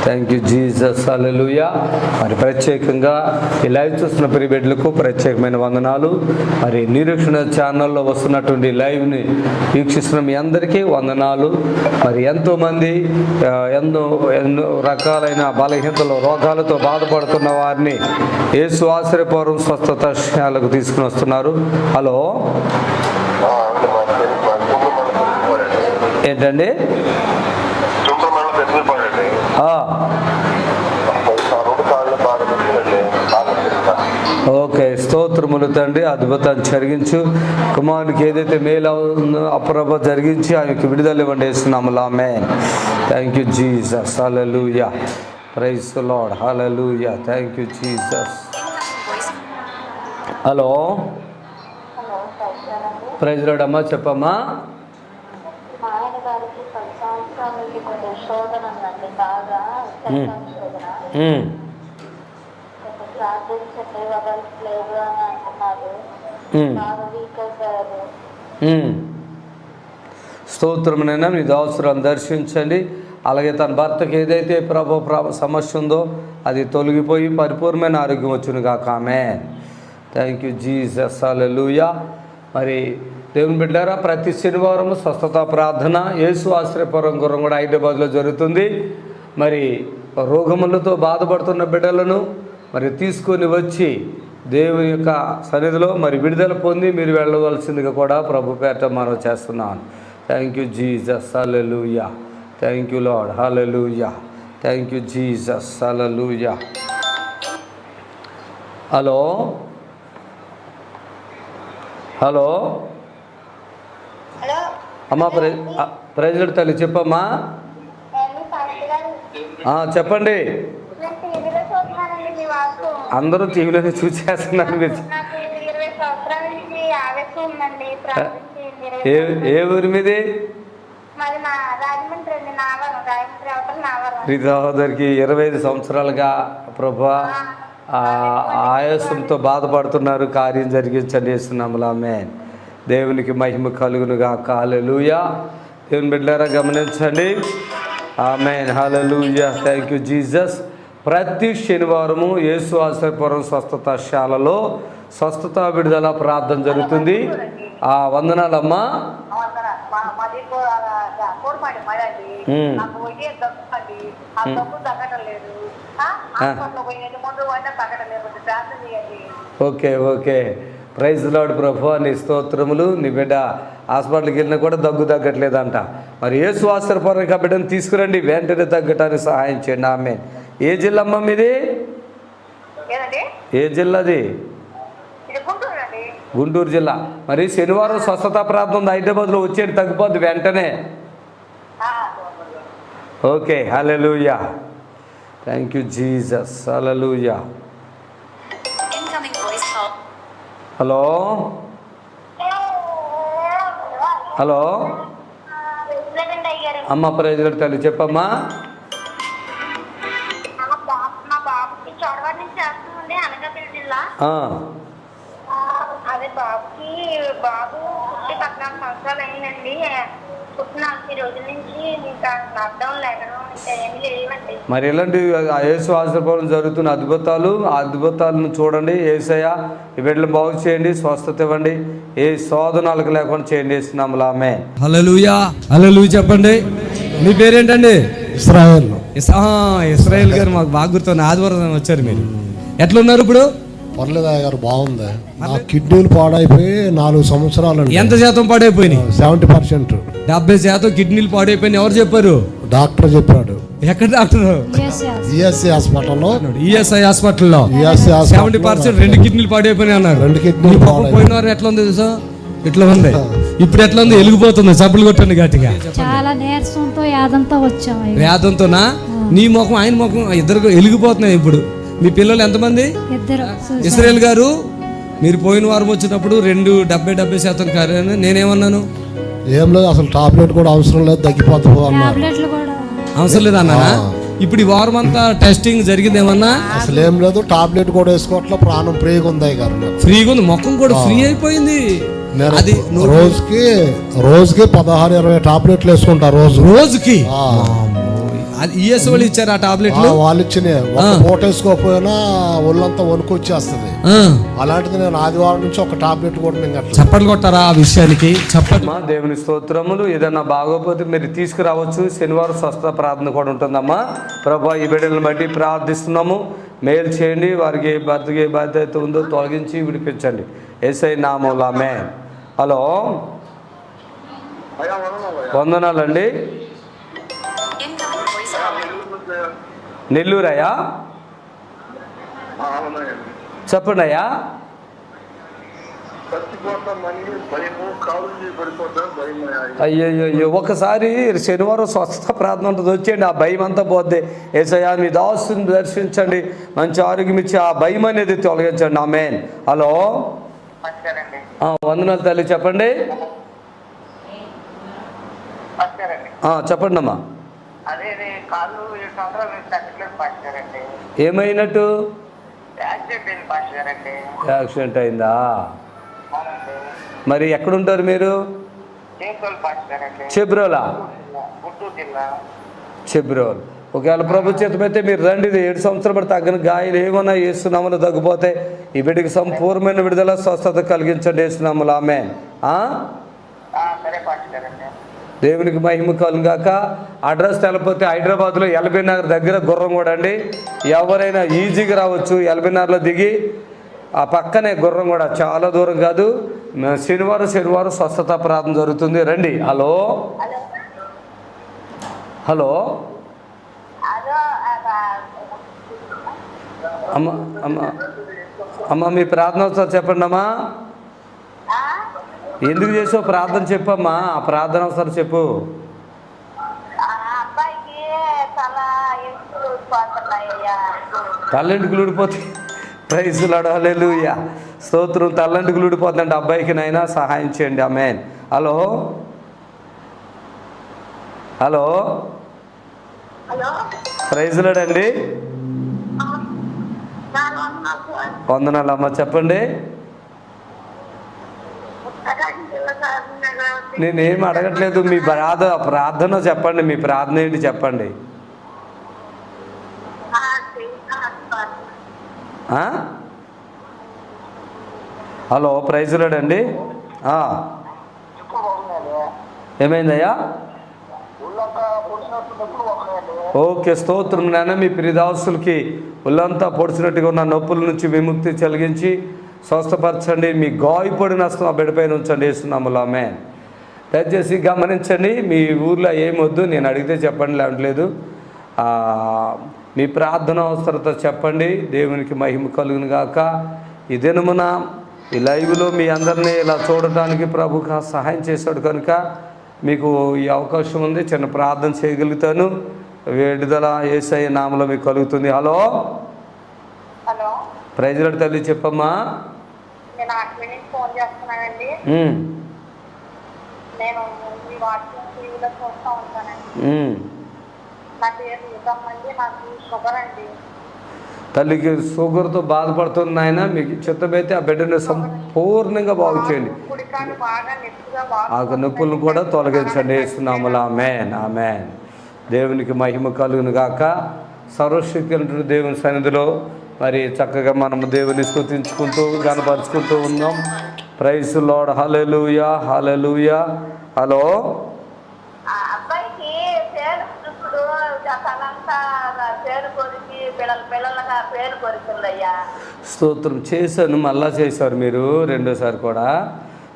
థ్యాంక్ యూ జీసస్, హల్లెలూయా. మరి ప్రత్యేకంగా ఈ లైవ్ చూస్తున్న ప్రియ బిడ్డలకు ప్రత్యేకమైన వందనాలు. మరి నిరీక్షణ ఛానల్లో వస్తున్నటువంటి లైవ్ని వీక్షిస్తున్న మీ అందరికీ వందనాలు. మరి ఎంతోమంది ఎన్నో రకాలైన బలహీనతలు, రోగాలతో బాధపడుతున్న వారిని యేసు ఆశ్రయపురం స్వస్థతశాలకు తీసుకుని వస్తున్నారు. హలో, ఏంటండి? ఓకే, స్తోత్రములు తండ్రి. అద్భుతాన్ని జరిగించు, కుమారునికి ఏదైతే మేలు అప్రభ జరిగించి ఆయనకి విడుదల ఇవ్వండి యేసునామములో, ఆమేన్. థ్యాంక్ యూ జీసస్, హల్లెలూయా. ప్రైజ్ ది లార్డ్, హల్లెలూయా. Thank you Jesus. Hello, praise the Lord అమ్మా, చెప్పమ్మా. స్తోత్రమునైనా మీ దాసురాలను దర్శించండి. అలాగే తన భర్తకి ఏదైతే సమస్య ఉందో అది తొలగిపోయి పరిపూర్ణమైన ఆరోగ్యం వచ్చును గాక, ఆమేన్. థ్యాంక్ యూ జీసస్, హల్లెలూయా. మరి దేవుని బిడ్డారా, ప్రతి శనివారం స్వస్థత ప్రార్థన యేసు ఆశ్రయపురం గుర్రంగూడ హైదరాబాద్లో జరుగుతుంది. మరి రోగములతో బాధపడుతున్న బిడ్డలను మరి తీసుకొని వచ్చి దేవుని యొక్క సన్నిధిలో మరి విడుదల పొంది మీరు వెళ్ళవలసిందిగా కూడా ప్రభు పేరిట మనవి చేస్తున్నాను. Thank you Jesus, hallelujah. Thank you Lord, హల్లెలూయా. Thank you Jesus, hallelujah. Hello, hello అమ్మా, ప్రెసిడెంట్ తల్లి చెప్పమ్మా. చెప్పండి. అందరూ టీవీలోనే చూసేస్తున్నారు. మీరు ఏ ఊరి మీది? మీ సహోదరికి 25 సంవత్సరాలుగా ప్రభా ఆయాసంతో బాధపడుతున్నారు. కార్యం జరిగించండి యేసునామములో, ఆమేన్. దేవునికి మహిమ కలుగును గాక, హల్లెలూయా. దేవుని బిడ్డలారా గమనించండి, ఆమేన్, హల్లెలూయా. Thank you Jesus. ప్రతి శనివారము యేసు ఆశ్రయపురం స్వస్థతశాలలో స్వస్థత విడుదల ప్రార్థన జరుగుతుంది. వందనాలమ్మా. Okay, okay. ప్రైజ్ లార్డ్ ప్రభు, నీ స్తోత్రములు. నీ బిడ్డ హాస్పిటల్కి వెళ్ళినా కూడా దగ్గు తగ్గట్లేదంట. మరి యేసు ఆశ్రయపురం ఆ బిడ్డను తీసుకురండి, వెంటనే తగ్గటానికి సహాయం చేయండి, ఆమేన్. ఏ జిల్లా అమ్మ మీది? ఏ జిల్లాది? గుంటూరు జిల్లా. మరి శనివారం స్వస్థత ప్రార్థన ఉంది హైదరాబాద్లో, వచ్చేది తగ్గిపోద్ది వెంటనే. Okay, hallelujah. Thank you Jesus, hallelujah. Hello, hello అమ్మ, ప్రెసిడెంట్ తల్లి చెప్పమ్మా. అదే బాబుకి బాబు 14 సంవత్సరాలు అయిందండి. పుట్టిన 4 రోజుల నుంచి ఇంకా లాక్డౌన్ లేకడం ఇంకా ఏమీ లేవండి. మరి ఎలాంటి యేసు ఆశ్రయపురం జరుగుతున్న అద్భుతాలు, ఆ అద్భుతాలను చూడండి. యేసయ్య ఈ బిడ్డలను బాగు చేయండి, స్వస్థత ఇవ్వండి, ఏ శోధనాలకు లేకుండా చేయండి యేసునామములో, ఆమేన్. హల్లెలూయా, హల్లెలూయా. చెప్పండి, మీ పేరేంటండి? ఇస్రాయేల్. ఇస్రాయేల్ గారు మాకు బాగా గుర్తుంది. ఆదివారం వచ్చారు. మీరు ఎట్లున్నారు ఇప్పుడు? పర్లేదా గారు, బాగుంది. నా కిడ్నీలు పాడైపోయి 4 సంవత్సరాలు. ఎంత శాతం పాడైపోయినాయి? 70%. 70% కిడ్నీలు పాడైపోయినాయి. ఎవరు చెప్పారు? డాక్టర్ చెప్పాడు. ఎక్కడ డాక్టర్? ఈఎస్ఐ హాస్పిటల్లో. ఈఎస్ఐ హాస్పిటల్లో 70% 2 కిడ్నీలు పాడైపోయినాయి అన్నారు. 2 కిడ్నీలు పోయిన వారు ఎట్లా ఉంది తెలుసా? ఇట్లా ఉంది. ఇప్పుడు ఎట్లా ఉంది? వెలిగిపోతుంది. చప్పులు కొట్టండి గట్టిగా. చాలా నీరసంతో యాదంతో వచ్చాము. వేదంతోనా? నీ ముఖం ఆయన ముఖం ఇద్దరు వెలిగిపోతున్నాయి. ఇప్పుడు మీ పిల్లలు ఎంతమంది? ఇద్దరు. ఇస్రాయేల్ గారు, మీరు పోయిన వారం వచ్చినప్పుడు 70% కార్యాన్ని నేనేమన్నాను? ఏం లేదు, అసలు టాబ్లెట్ కూడా అవసరం లేదు, తగ్గిపోతుంది అన్నారు. టాబ్లెట్లు కూడా అవసరం లేదు అన్నానా? ఇప్పుడు ఈ వారం అంతా టెస్టింగ్ జరిగింది ఏమన్నా? అసలు ఏం లేదు, టాబ్లెట్ కూడా వేసుకోవట్లే, ప్రాణం ఫ్రీగా ఉంది గారు. ఫ్రీగా ఉంది, ముఖం కూడా ఫ్రీ అయిపోయింది. అది రోజుకి 16-20 టాబ్లెట్లు వేసుకుంటా రోజుకి. ఈఎస్ వాళ్ళు ఇచ్చారు ఆ టాబ్లెట్లు. వాళ్ళు ఇచ్చినాయి. పూట వేసుకోకపోయినా ఒళ్ళంతా వణుకొచ్చేస్తుంది. అలాంటిది నేను ఆదివారం నుంచి ఒక టాబ్లెట్ కూడా నేను చప్పట్లు కొట్టారా ఆ విషయానికి? చప్పట్లు. దేవుని స్తోత్రములు. ఏదన్నా బాగోపోతే మీరు తీసుకురావచ్చు. శనివారం స్వస్థ ప్రార్థన కూడా ఉంటుందమ్మా. ప్రభా, ఈ బిడ్డలను బట్టి ప్రార్థిస్తున్నాము. మేలు చేయండి. వారికి ఏ బాధ్యత ఉందో తొలగించి విడిపించండి. యేసయ్య నామములో ఆమేన్. హలో, వందనాలండి. నెల్లూరయ్యా, చెప్పండి అయ్యా. అయ్యో, ఒకసారి శనివారం స్వస్థ ప్రార్థన ఉంటుంది, వచ్చేయండి. ఆ భయం అంతా పోద్ది. యేసయ్యా, మీ దాసుని దర్శించండి, మంచి ఆరోగ్యం ఇచ్చి ఆ భయం అనేది తొలగించండి. ఆమేన్. హలో, వందనాలు తల్లి, చెప్పండి. చెప్పండి అమ్మా. ఏమైనట్టు? యాక్సిడెంట్ అయిందా? మరి ఎక్కడుంటారు మీరు? చెబ్రోలా? చెబ్రోల్. ఒకవేళ ప్రభు చేతమైతే మీరు రండి. 7 సంవత్సరాలు బట్టి తగ్గని గాయాలు ఏమన్నా యేసునామములో తగ్గిపోతే ఈ బిడ్డకి సంపూర్ణమైన విడుదల స్వస్థత కలిగించండి యేసునామములో. ఆమేన్. దేవునికి మహిమ కలుగాక. అడ్రస్ తెలపోతే హైదరాబాద్లో ఎల్బీ నగర్ దగ్గర గుర్రంగూడ అండి. ఎవరైనా ఈజీగా రావచ్చు. ఎల్బీ నగర్లో దిగి ఆ పక్కనే గుర్రంగూడ, చాలా దూరం కాదు. శనివారం స్వస్థత ప్రార్థన జరుగుతుంది, రండి. హలో, హలో అమ్మ, మీ ప్రార్థన ఒకసారి చెప్పండి అమ్మా. ఎందుకు చేసావు ప్రార్థన చెప్పమ్మా. ఆ ప్రార్థన ఒకసారి చెప్పు. తల్లంటికి ఊడిపోతే ప్రైజ్ లార్డ్, హల్లెలూయా, స్తోత్రం. తల్లంటికి ఊడిపోతుందంటే అబ్బాయికి నైనా సహాయం చేయండి. ఆమేన్. హలో, హలో, ప్రైజ్ లార్డ్ అండి. వందనాలు అమ్మ, చెప్పండి. నేనేం అడగట్లేదు. మీ ప్రార్థన చెప్పండి. మీ ప్రార్థన ఏంటి చెప్పండి. హలో, ప్రైజ్ లార్డ్ అండి. ఏమైందయ్యా? ఓకే, స్తోత్రం నాన్న. మీ ప్రియదాసులకి ఒళ్ళంతా పొడిచినట్టుగా ఉన్న నొప్పుల నుంచి విముక్తి కలిగించి స్వస్థపరచండి. మీ గాయపడిన హస్తం ఆ బిడ్డపైన ఉంచండి యేసునామములో. ఆమేన్. దయచేసి గమనించండి. మీ ఊర్లో ఏమొద్దు, నేను అడిగితే చెప్పండి, లేవట్లేదు. మీ ప్రార్థన అవసరత చెప్పండి. దేవునికి మహిమ కలుగును గాక. ఈ దినమున ఈ లైవ్లో మీ అందరినీ ఇలా చూడటానికి ప్రభుకు సహాయం చేశాడు కనుక మీకు ఈ అవకాశం ఉంది. చిన్న ప్రార్థన చేయగలుగుతాను. విడుదల యేసయ్య నామములో మీకు కలుగుతుంది. హలో, ప్రైజ్ లార్డ్ తల్లి, చెప్పమ్మా. నేను ఫోన్ చేస్తున్నానండి. నేను మీ వాట్సాప్ టీవీలో చూస్తూ ఉంటానండి. నా పేరు యుగమ్మండి. నాకు షుగర్ అండి. తల్లికి షుగర్తో బాధపడుతుంది ఆయన. మీకు చిత్తమైతే ఆ బిడ్డను సంపూర్ణంగా బాగు చేయండి. ఆ నొప్పులను కూడా తొలగించండి యేసునామములో. ఆమేన్, ఆమేన్. దేవునికి మహిమ కలుగును గాక. సర్వశక్తి దేవుని సన్నిధిలో మరి చక్కగా మనం దేవుని స్తుతించుకుంటూ గణపరుచుకుంటూ ఉన్నాం. ప్రైజ్ లార్డ్, హల్లెలూయా, హల్లెలూయా. హలో, అబ్బాయికి పేరు ఇప్పుడు పేరు కొరికి పిల్లలుగా పేరు కొరికిందయ్యా. స్తోత్రం. చేశాను, మళ్ళా చేశారు మీరు రెండోసారి కూడా.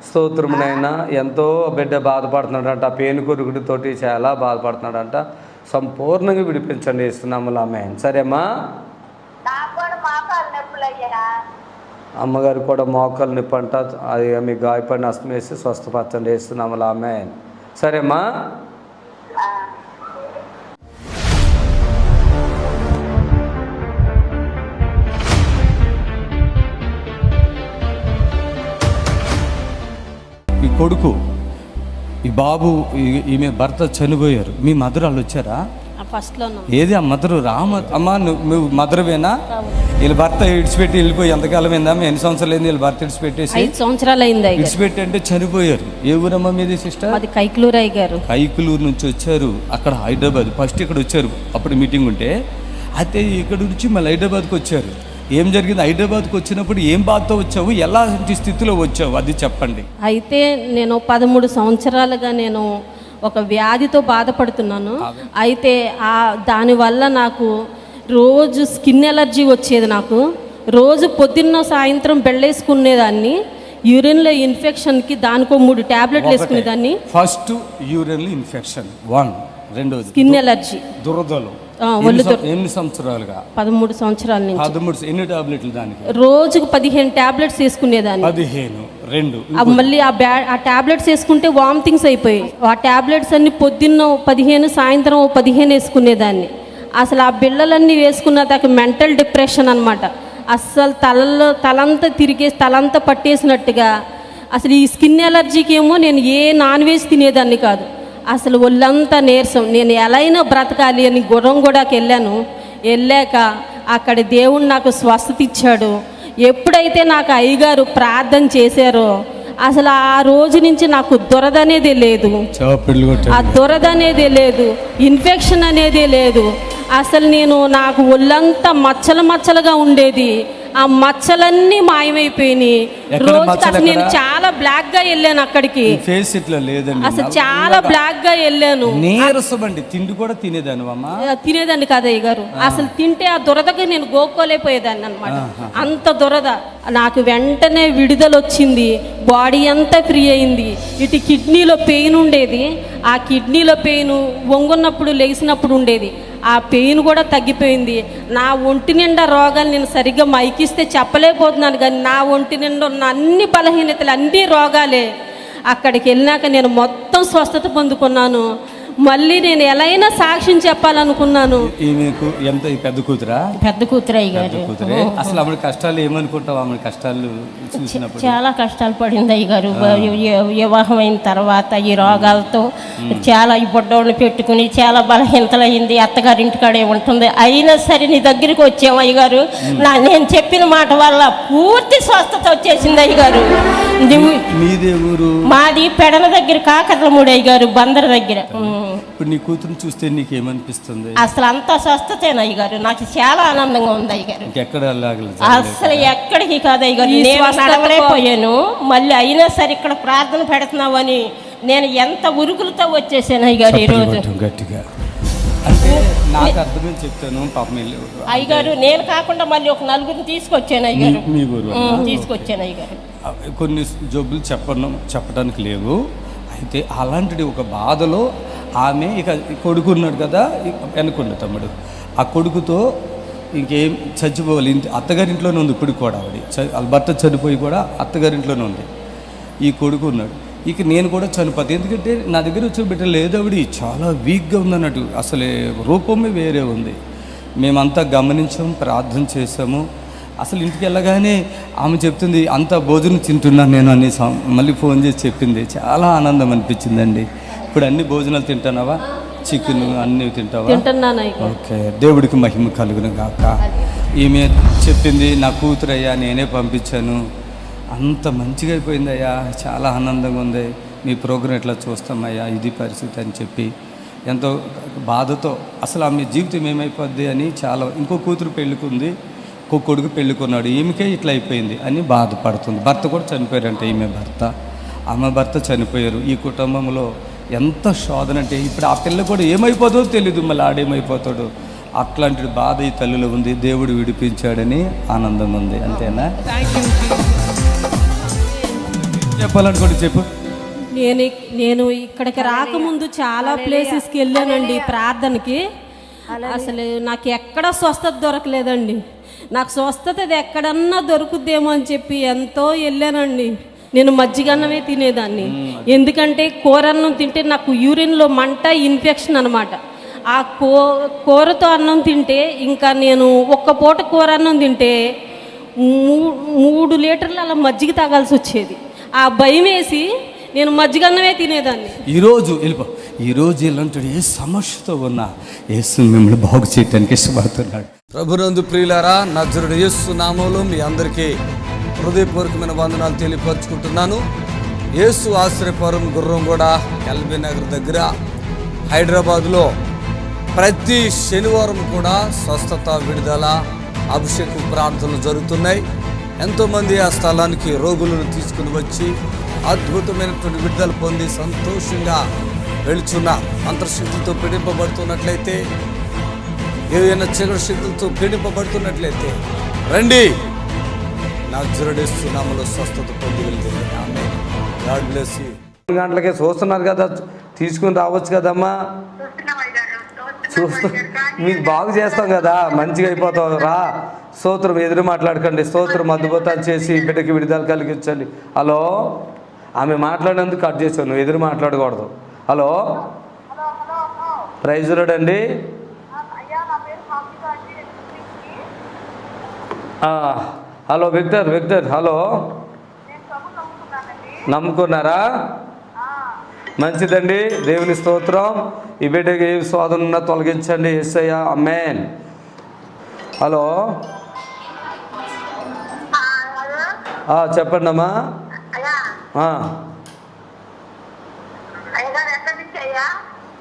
స్తోత్రమునైనా. ఎంతో బిడ్డ బాధపడుతున్నాడంట, పేను కొరుకుడితోటి చాలా బాధపడుతున్నాడంట. సంపూర్ణంగా విడిపించండి యేసునామములో. ఆమేన్. సరేమ్మా. అమ్మగారు కూడా మోకాలు నొప్పి అంట, అది మీ గాయపడిన హస్తం వేసి స్వస్థపరచండి వేస్తున్నాము. ఆమేన్. సరేమ్మా. ఈ కొడుకు, ఈ బాబు, ఈమె భర్త చనిపోయారు. మీ మదర్ వాళ్ళు వచ్చారా? ఫస్ట్లో ఏది ఆ మదరు అమ్మ నువ్వు మదరువేనా? వీళ్ళ భర్త ఇడిచిపెట్టి వెళ్ళిపోయి ఎంతకాలం అయిందా? ఎన్ని సంవత్సరాలు అయింది వీళ్ళ భర్త ఇడిచిపెట్టేసి? 5 సంవత్సరాలు అయింది. ఇడిచిపెట్టి అంటే చనిపోయారు. ఏ ఊరమ్మా మీది సిస్టర్? అది కైకులూరు అయ్యారు. కైకులూరు నుంచి వచ్చారు. అక్కడ హైదరాబాద్ ఫస్ట్ ఇక్కడ వచ్చారు, అప్పుడు మీటింగ్ ఉంటే. అయితే ఇక్కడ నుంచి మళ్ళీ హైదరాబాద్కి వచ్చారు. ఏం జరిగింది? హైదరాబాద్కి వచ్చినప్పుడు ఏం బాధతో వచ్చావు, ఎలాంటి స్థితిలో వచ్చావు అది చెప్పండి. అయితే నేను 13 సంవత్సరాలుగా నేను ఒక వ్యాధితో బాధపడుతున్నాను. అయితే దానివల్ల నాకు రోజు స్కిన్ ఎలర్జీ వచ్చేది. నాకు రోజు పొద్దున్న సాయంత్రం బెళ్ళేసుకునేదాన్ని. యూరిన్లో ఇన్ఫెక్షన్కి దానికో 3 ట్యాబ్లెట్లు వేసుకునేదాన్ని. ఫస్ట్ యూరిన్ ఇన్ఫెక్షన్ 1, రెండోది స్కిన్ ఎలర్జీ, దురదలు. ఎన్ని సంవత్సరాలుగా? 13 సంవత్సరాల నుంచి. 13. ఎన్ని టాబ్లెట్లు దానికి? రోజుకు 15 ట్యాబ్లెట్స్ వేసుకునేదాన్ని. 15, 2. మళ్ళీ ఆ ట్యాబ్లెట్స్ వేసుకుంటే వామిటింగ్స్ అయిపోయాయి. ఆ ట్యాబ్లెట్స్ అన్ని పొద్దున్న 15, సాయంత్రం 15 వేసుకునేదాన్ని. అసలు ఆ బిళ్ళలన్నీ వేసుకున్న దాకా మెంటల్ డిప్రెషన్ అనమాట. అస్సలు తలంతా తిరిగేసి తలంతా పట్టేసినట్టుగా. అసలు ఈ స్కిన్ ఎలర్జీకి ఏమో నేను ఏ నాన్ వెజ్ తినేదాన్ని కాదు. అసలు ఒళ్ళంతా నీరసం. నేను ఎలా అయినా బ్రతకాలి అని గుర్రంగూడకి వెళ్ళాక అక్కడ దేవుడు నాకు స్వస్థత ఇచ్చాడు. ఎప్పుడైతే నాకు అయ్యగారు ప్రార్థన చేశారో అసలు ఆ రోజు నుంచి నాకు దురద అనేదే లేదు, ఆ దురద అనేదే లేదు, ఇన్ఫెక్షన్ అనేదే లేదు. అసలు నాకు ఒళ్ళంతా మచ్చలుగా ఉండేది. ఆ మచ్చలన్నీ మాయమైపోయినాయి. రోజు అసలు నేను చాలా బ్లాక్ గా వెళ్ళాను అక్కడికి. ఫేస్ ఇట్లా లేదండి, అసలు చాలా బ్లాక్ గా వెళ్ళాను. నీరసమండి. తిండి కూడా తినేదాన్ని కాదు అయ్య గారు. అసలు తింటే ఆ దురదకి నేను గోక్కోలేకపోయేదాన్ని అనమాట. అంత దురద. నాకు వెంటనే విడుదల వచ్చింది. బాడీ అంతా ఫ్రీ అయింది. ఇటు కిడ్నీలో పెయిన్ ఉండేది. ఆ కిడ్నీలో పెయిన్ వంగున్నప్పుడు లెగిసినప్పుడు ఉండేది. ఆ పెయిన్ కూడా తగ్గిపోయింది. నా ఒంటి నిండా రోగాలు నేను సరిగ్గా మైకిస్తే చెప్పలేకపోతున్నాను, కానీ నా ఒంటి నిండా ఉన్న అన్ని బలహీనతలు, అన్ని రోగాలే. అక్కడికి వెళ్ళాక నేను మొత్తం స్వస్థత పొందుకున్నాను. మళ్ళీ నేను ఎలా అయినా సాక్ష్యం చెప్పాలనుకున్నాను. మీకు ఎంత పెద్ద కూతురా? పెద్ద కూతురు అయ్యారు. అసలు ఆమె కష్టాలు ఏమనుకుంటావు? ఆమె కష్టాలు చూసినప్పుడు చాలా కష్టాలు పడింది అయ్యగారు. వివాహం అయిన తర్వాత ఈ రోగాలతో చాలా ఈ బొడ్డోళ్ళు పెట్టుకుని చాలా బలహీనతలు అయింది. అత్తగారి ఇంటికాడే ఉంటుంది. అయినా సరే నీ దగ్గరికి వచ్చాము అయ్యగారు. నేను చెప్పిన మాట వల్ల పూర్తి స్వస్థత వచ్చేసింది అయ్యగారు. మీదే ఊరు? మాది పెడల దగ్గర, కాకర్లమూడి అయ్యగారు, బందర్ దగ్గర. ఇప్పుడు నీ కూతురు చూస్తే నీకేమనిపిస్తుంది? అసలు అంతా స్వస్థతేనా అయ్యగారు? నాకు చాలా ఆనందంగా ఉంది అయ్యగారు. ఎక్కడ అసలు ఎక్కడికి కాదు అయ్యగారు. నేను నడవలేకపోయాను. మళ్ళీ అయినా సరే ఇక్కడ ప్రార్థన పెడుతున్నావని నేను ఎంత ఉరుకులతో వచ్చేసాను అయ్యగారు ఈరోజు. గట్టిగా అంటే నాకు అర్థమని చెప్తాను. పాపం అయ్యగారు నేను కాకుండా మళ్ళీ ఒక 4 తీసుకొచ్చాను అయ్యగారు. మీ ఊరు తీసుకొచ్చాను అయ్యగారు. కొన్ని జబ్బులు చెప్పడానికి లేవు. అయితే అలాంటిది ఒక బాధలో ఆమె ఇక కొడుకున్నాడు కదా వెనుకుండే తమ్ముడు, ఆ కొడుకుతో ఇంకేం చచ్చిపోవాలి. అత్తగారింట్లోనే ఉంది ఇప్పుడు కూడా. వాళ్ళ భర్త చనిపోయి కూడా అత్తగారింట్లోనే ఉంది. ఈ కొడుకు ఉన్నాడు. ఇక నేను కూడా చనిపోతాను. ఎందుకంటే నా దగ్గర వచ్చే బిడ్డ లేదు, ఆవిడ చాలా వీక్గా ఉందన్నట్టు. అసలే రూపమే వేరే ఉంది. మేమంతా గమనించాం, ప్రార్థన చేసాము. అసలు ఇంటికి వెళ్ళగానే ఆమె చెప్తుంది, అంత భోజనం తింటున్నాను నేను అని మళ్ళీ ఫోన్ చేసి చెప్పింది. చాలా ఆనందం అనిపించిందండి. ఇప్పుడు అన్ని భోజనాలు తింటున్నావా? చికెన్ అన్నీ తింటావా? ఓకే, దేవుడికి మహిమ కలుగును గాక. ఈమె చెప్పింది, నా కూతురయ్యా నేనే పంపించాను, అంత మంచిగా అయిపోయిందయ్యా, చాలా ఆనందంగా ఉంది, మీ ప్రోగ్రాం ఎట్లా చూస్తామయ్యా, ఇది పరిస్థితి అని చెప్పి ఎంతో బాధతో అసలు ఆమె జీవితం ఏమైపోద్ది అని చాలా. ఇంకో కూతురు పెళ్ళికుంది, ఇంకో కొడుకు పెళ్ళికున్నాడు, ఈమెకే ఇట్లా అయిపోయింది అని బాధపడుతుంది. భర్త కూడా చనిపోయారంటే ఈమె భర్త, ఆమె భర్త చనిపోయారు. ఈ కుటుంబంలో ఎంత శోధన అంటే ఇప్పుడు ఆ పిల్ల కూడా ఏమైపోతుందో తెలీదు, మళ్ళీ ఆడేమైపోతాడు. అట్లాంటి బాధ ఈ తల్లిలో ఉంది. దేవుడు విడిపించాడని ఆనందం ఉంది. అంతేనా? చెప్పాలనుకోండి, చెప్పు. నేను ఇక్కడికి రాకముందు చాలా ప్లేసెస్కి వెళ్ళానండి ప్రార్థనకి. అసలు నాకు ఎక్కడ స్వస్థత దొరకలేదండి. నాకు స్వస్థత అది ఎక్కడన్నా దొరుకుద్దేమో అని చెప్పి ఎంతో వెళ్ళానండి. నేను మజ్జిగన్నమే తినేదాన్ని, ఎందుకంటే కూరన్నం తింటే నాకు యూరిన్లో మంట, ఇన్ఫెక్షన్ అనమాట. ఆ కూరతో అన్నం తింటే ఇంకా నేను ఒక్క పూట కూర అన్నం తింటే 3 లీటర్లు అలా మజ్జిగ తాగాల్సి వచ్చేది. ఆ భయం వేసి నేను మజ్జిగన్నమే తినేదాన్ని. ఈరోజు ఇలాంటి ఏ సమస్యతో ఉన్నా యేసు మిమ్మల్ని బాగు చేయడానికి ఇష్టపడుతున్నాడు. ప్రభునందు ప్రియులారా, నజరుడు యేసు నామములో మీ అందరికీ హృదయపూర్వకమైన వందనాలు తెలియపరుచుకుంటున్నాను. యేసు ఆశ్రయపురం గుర్రంగూడ ఎల్బీ నగర్ దగ్గర హైదరాబాద్లో ప్రతి శనివారం కూడా స్వస్థత, విడుదల, అభిషేక ప్రార్థనలు జరుగుతున్నాయి. ఎంతోమంది ఆ స్థలానికి రోగులను తీసుకుని వచ్చి అద్భుతమైనటువంటి విడుదల పొంది సంతోషంగా వెళుచున్న అంతర్శక్తులతో పీడింపబడుతున్నట్లయితే, ఏదైనా చీకటి శక్తులతో పీడింపబడుతున్నట్లయితే రండి, నజరేయుడేసు నామములో స్వస్థత పొంది వెళ్తుంది. ఆమేన్. God bless you. 3 గంటలకే చూస్తున్నారు కదా, తీసుకుని రావచ్చు కదమ్మా. మీకు బాగు చేస్తాం కదా, మంచిగా అయిపోతావు. రా, స్తోత్రం. ఎదురు మాట్లాడకండి. స్తోత్రం. అద్భుతాలు చేసి బిడ్డకి విడుదల కలిగించండి. హలో, ఆమె మాట్లాడినందుకు కట్ చేసావు, నువ్వు ఎదురు మాట్లాడకూడదు. హలో, ప్రైజ్ లార్డ్ అండి. హలో విక్టర్, హలో, నమ్ముకున్నారా? మంచిదండి, దేవుని స్తోత్రం. ఈ బిడ్డకి ఏ శోధన తొలగించండి యేసయ్యా. ఆమేన్. హలో, చెప్పండి అమ్మా.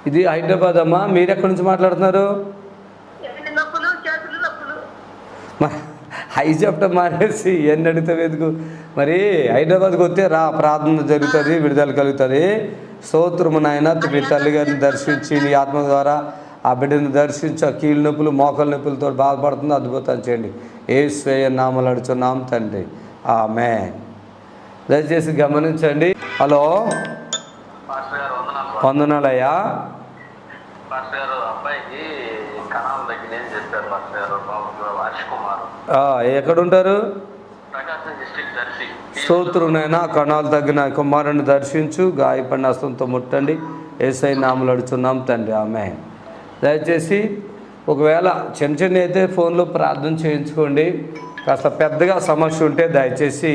ఇది హైదరాబాద్ అమ్మా. మీరు ఎక్కడి నుంచి మాట్లాడుతున్నారు? హై చెప్పడం మానేసి ఎన్ని అడుగుతావు ఎందుకు? మరి హైదరాబాద్కి వస్తే రా, ప్రార్థన జరుగుతుంది, విడుదల కలుగుతుంది. స్తోత్రము నాయన. మీ తల్లిగారిని దర్శించి నీ ఆత్మ ద్వారా ఆ బిడ్డను దర్శించి ఆ కీళ్ళ నొప్పులు, మోకాల నొప్పులతో బాధపడుతుంది, అద్భుతాలు చేయండి. యేసయ్య నామములో అడుగుచున్నాం తండ్రి. ఆమేన్. దయచేసి గమనించండి. హలో, వందనాలయ్యా. ఎక్కడుంటారు? స్తోత్రునైనా కణాలు తగ్గిన కుమారుని దర్శించు, గాయపడిన హస్తంతో ముట్టండి. యేసయ్య నామములో అడుగుచున్నాం తండ్రి. ఆమేన్. దయచేసి ఒకవేళ చిన్న అయితే ఫోన్లో ప్రార్థన చేయించుకోండి. కాస్త పెద్దగా సమస్య ఉంటే దయచేసి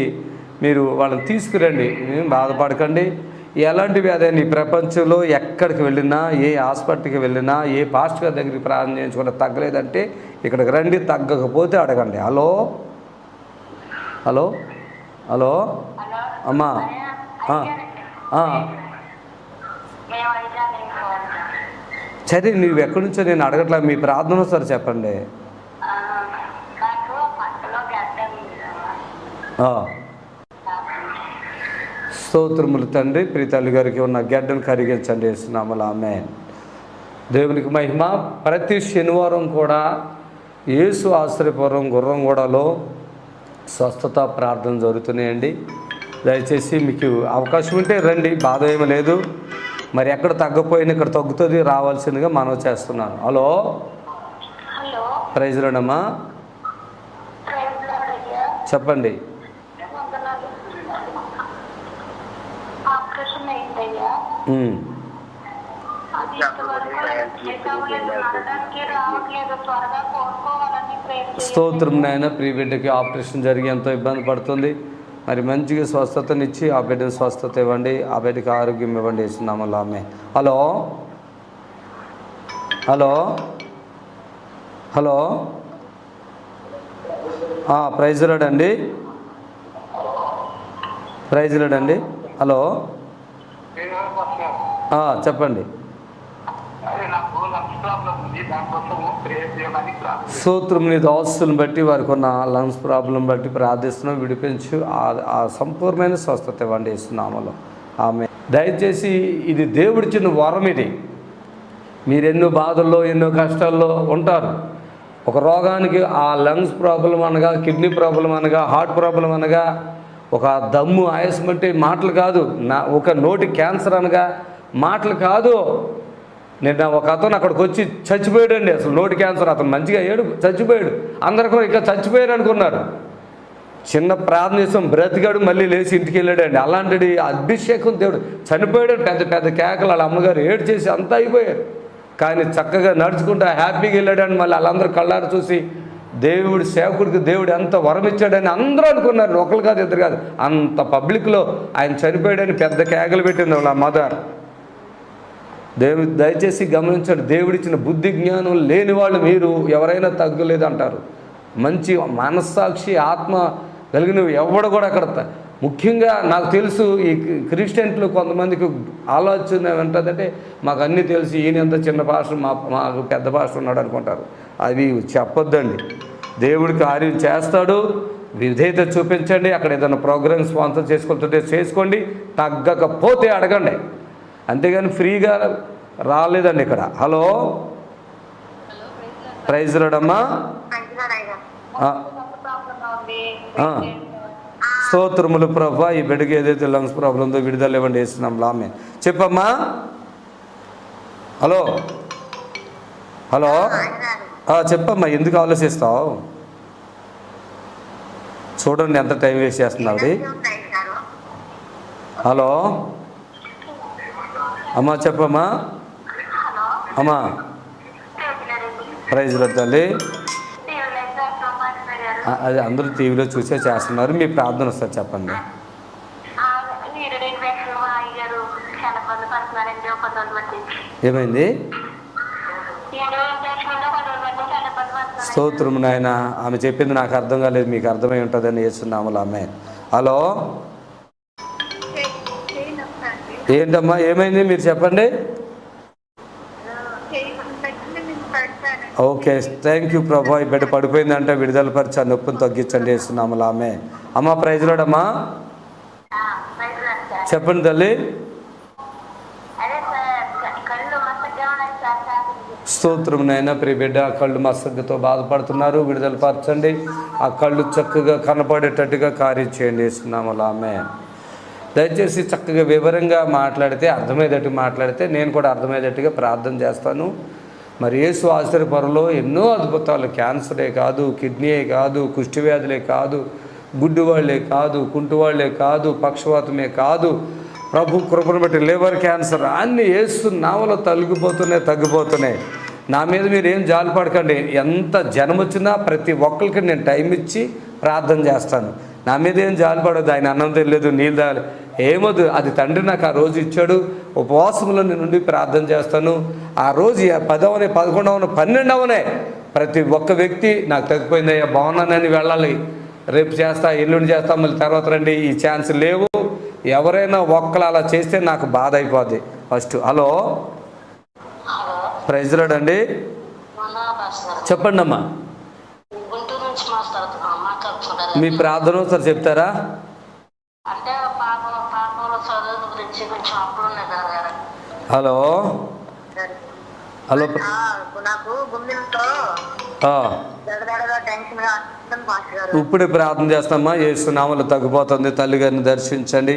మీరు వాళ్ళని తీసుకురండి, బాధపడకండి. ఎలాంటి వ్యాధి ఈ ప్రపంచంలో ఎక్కడికి వెళ్ళినా, ఏ హాస్పిటల్కి వెళ్ళినా, ఏ పాస్టర్ గారి దగ్గరికి ప్రార్థన చేయించుకుంటే తగ్గలేదంటే ఇక్కడికి రండి, తగ్గకపోతే అడగండి. హలో, అమ్మా. సరే, నువ్వు ఎక్కడి నుంచో నేను అడగట్లా, మీ ప్రార్థన సార్ చెప్పండి. స్తోత్రములు తండ్రి. ప్రీతల్లి గారికి ఉన్న గడ్డను కరిగించండి యేసునామములో. ఆమేన్. దేవునికి మహిమ. ప్రతి శనివారం కూడా యేసు ఆశ్రయపురం గుర్రంగూడలో స్వస్థత ప్రార్థన జరుగుతున్నాయండి. దయచేసి మీకు అవకాశం ఉంటే రండి, బాధ ఏమీ లేదు. మరి ఎక్కడ తగ్గపోయినా ఇక్కడ తగ్గుతుంది, రావాల్సిందిగా మనవి చేస్తున్నాను. హలో, ప్రైజ్ లార్డ్ అమ్మా. చెప్పండి. స్తోత్రం నాయన. ప్రీ బిడ్డకి ఆపరేషన్ జరిగి ఎంతో ఇబ్బంది పడుతుంది. మరి మంచిగా స్వస్థతనిచ్చి ఆ బిడ్డను స్వస్థత ఇవ్వండి, ఆ బిడ్డకి ఆరోగ్యం ఇవ్వండి యేసునామములో. ఆమేన్. హలో, ప్రైజ్ లార్డ్ అండి. హలో, చెప్పండి. స్తోత్రం. నీ దాసులను బట్టి, వారికి ఉన్న లంగ్స్ ప్రాబ్లం బట్టి ప్రార్థిస్తున్నాం, విడిపించు, ఆ సంపూర్ణమైన స్వస్థత ఇవ్వండి యేసునామములో. ఆమేన్. దయచేసి ఇది దేవుడిచ్చిన వరం. ఇది మీరు ఎన్నో బాధల్లో, ఎన్నో కష్టాల్లో ఉంటారు. ఒక రోగానికి ఆ లంగ్స్ ప్రాబ్లం అనగా, కిడ్నీ ప్రాబ్లం అనగా, హార్ట్ ప్రాబ్లం అనగా, ఒక దమ్ము ఆయాసం అంటే మాటలు కాదు, ఒక నోటి క్యాన్సర్ అనగా మాటలు కాదు. నిన్న ఒక అతను అక్కడికి వచ్చి చచ్చిపోయాడండి. అసలు నోటి క్యాన్సర్, అతను మంచిగా అయ్యాడు, చచ్చిపోయాడు. అందరికీ ఇంకా చచ్చిపోయారు అనుకున్నారు. చిన్న ప్రార్థన బ్రతికాడు, మళ్ళీ లేచి ఇంటికి వెళ్ళాడండి. అలాంటిది అభిషేకం దేవుడు. చనిపోయాడు, పెద్ద పెద్ద కేకలు, వాళ్ళ అమ్మగారు ఏడు చేసి అంతా అయిపోయారు. కానీ చక్కగా నడుచుకుంటూ హ్యాపీగా వెళ్ళాడని మళ్ళీ వాళ్ళందరూ కళ్ళారు చూసి దేవుడి సేవకుడికి దేవుడు ఎంత వరం ఇచ్చాడని అందరూ అనుకున్నారు. ఒకరు కాదు, ఇద్దరు కాదు, అంత పబ్లిక్లో ఆయన చనిపోయాడని పెద్ద కేకలు పెట్టింది వాళ్ళ మదర్. దేవుడు దయచేసి గమనించండి, దేవుడిచ్చిన బుద్ధి జ్ఞానం లేని వాళ్ళు మీరు ఎవరైనా తగ్గలేదు అంటారు. మంచి మనస్సాక్షి ఆత్మ కలిగినవి ఎవడు కూడా అక్కడ. ముఖ్యంగా నాకు తెలుసు ఈ క్రిస్టియన్లు కొంతమందికి ఆలోచన ఏంటంటే మాకు అన్నీ తెలుసు, ఈయన ఎంత చిన్న పాస్టర్, మాకు పెద్ద పాస్టర్ ఉన్నాడు అనుకుంటారు. అవి చెప్పొద్దండి. దేవుడి కార్యం చేస్తాడు. విధేయత చూపించండి. అక్కడ ఏదైనా ప్రోగ్రామ్ స్పాన్సర్ చేసుకుంటుంటే చేసుకోండి, తగ్గకపోతే అడగండి. అంతేగాని ఫ్రీగా రాలేదండి ఇక్కడ. హలో, ప్రైజ్ రాడమ్మా. స్తోత్రములు ప్రభా. ఈ బిడ్డకి ఏదైతే లంగ్స్ ప్రాబ్లం ఉందో విడుదల ఇవ్వండి వేస్తున్నాం. లామే చెప్పమ్మా. హలో హలో చెప్పమ్మా, ఎందుకు ఆలోచిస్తావు? చూడండి ఎంత టైం వేస్ట్ చేస్తున్నావు. హలో అమ్మా, చెప్పమ్మా. అమ్మా, ప్రైజ్ తల్లి. అది అందరూ టీవీలో చూసే చేస్తున్నారు. మీ ప్రార్థన వస్తారు, చెప్పండి. ఏమైంది? స్తోత్రము నాయన. ఆమె చెప్పింది నాకు అర్థం కాలేదు, మీకు అర్థమై ఉంటుందని చేస్తున్నాములు ఆమె. హలో, ఏంటమ్మా ఏమైంది మీరు చెప్పండి. ఓకే, థ్యాంక్ యూ ప్రభా. ఈ బిడ్డ పడిపోయిందంటే విడుదలపరిచి ఆ నొప్పిని తగ్గించండి వేస్తున్నాములు ఆమె. అమ్మ ప్రైజ్ రాడమ్మా. చెప్పండి తల్లి. స్తోత్రం నాయన. ప్రియ బిడ్డ కళ్ళు మసగ్గుతో బాధపడుతున్నారు, విడుదలపరచండి. ఆ కళ్ళు చక్కగా కనపడేటట్టుగా కార్యం చేయండి వేస్తున్నాములు ఆమె. దయచేసి చక్కగా వివరంగా మాట్లాడితే, అర్థమయ్యేటట్టు మాట్లాడితే నేను కూడా అర్థమయ్యేటట్టుగా ప్రార్థన చేస్తాను. మరి యేసు ఆశ్చర్యపరలో ఎన్నో అద్భుతాలు, క్యాన్సరే కాదు, కిడ్నీయే కాదు, కుష్టివ్యాధులే కాదు, గుడ్డివాళ్లే కాదు, కుంటువాళ్లే కాదు, పక్షవాతమే కాదు, ప్రభు కృపను బట్టి లివర్ క్యాన్సర్ అన్నీ యేసు నామలో తగ్గిపోతున్నాయి. నా మీద మీరు ఏం జాలిపడకండి. ఎంత జనం వచ్చినా ప్రతి ఒక్కరికి నేను టైం ఇచ్చి ప్రార్థన చేస్తాను. నా మీద ఏం జాలిపడదు. ఆయన అన్నం తెలియదు, నీళ్ళు తాగలేదు, ఏమొద్దు. అది తండ్రి నాకు ఆ రోజు ఇచ్చాడు. ఉపవాసంలో నేను నుండి ప్రార్థన చేస్తాను. ఆ రోజు 10వ, 11వ, 12వనే ప్రతి ఒక్క వ్యక్తి నాకు తగ్గిపోయిందయ్యా, బాగున్నానని వెళ్ళాలి. రేపు చేస్తా, ఎల్లుండి చేస్తా, మళ్ళీ తర్వాత రండి, ఈ ఛాన్స్ లేవు. ఎవరైనా ఒక్కరు అలా చేస్తే నాకు బాధ అయిపోద్ది ఫస్ట్. హలో, ప్రైజ్ లార్డ్ అండి. చెప్పండి అమ్మా. మీ ప్రార్థన సార్ చెప్తారా? హలో హలో, ఇప్పుడే ప్రార్థన చేస్తామా. యేసు నామములో తగ్గిపోతుంది. తల్లిగారిని దర్శించండి,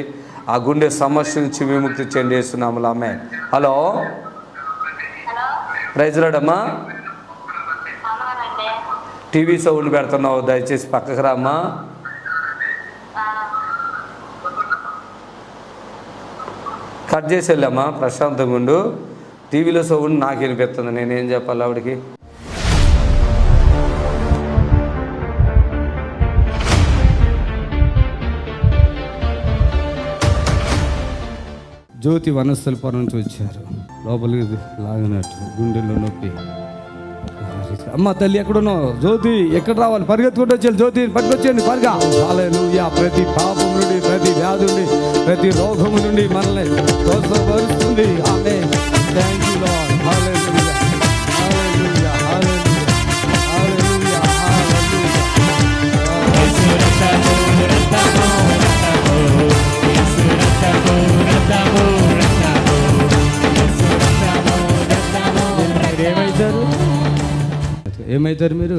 ఆ గుండె సమస్య నుంచి విముక్తి చెంది యేసు నామములో ఆమె. హలో, ప్రైజ్ లార్డ్ అమ్మా. టీవీ సౌండ్ పెడుతున్నావు, దయచేసి పక్కకు రామ్మా. కట్ చేసి వెళ్ళామ్మా, ప్రశాంతంగా ఉండు. టీవీలో సౌండ్ నాకు వినిపిస్తుంది, నేనేం చెప్పాలి ఆవిడకి? జ్యోతి వనస్థలపురం నుంచి వచ్చారు. లోపలికి లాగినట్టు గుండెల్లో నొప్పి. అమ్మ తల్లి ఎక్కడున్నావు? జ్యోతి ఎక్కడ రావాలి? పరిగెత్తుకుంటూ వచ్చి జ్యోతి పట్టుకొచ్చేయండి పరిగా. హల్లెలూయా. ప్రతి పాపం నుండి, ప్రతి వ్యాధి నుండి, ప్రతి రోగము నుండి మనల్ని స్వస్థపరుస్తుంది. ఆమేన్. Thank you Lord. హల్లెలూయా, హల్లెలూయా, హల్లెలూయా, హల్లెలూయా, హల్లెలూయా. ఏమవుతారు మీరు?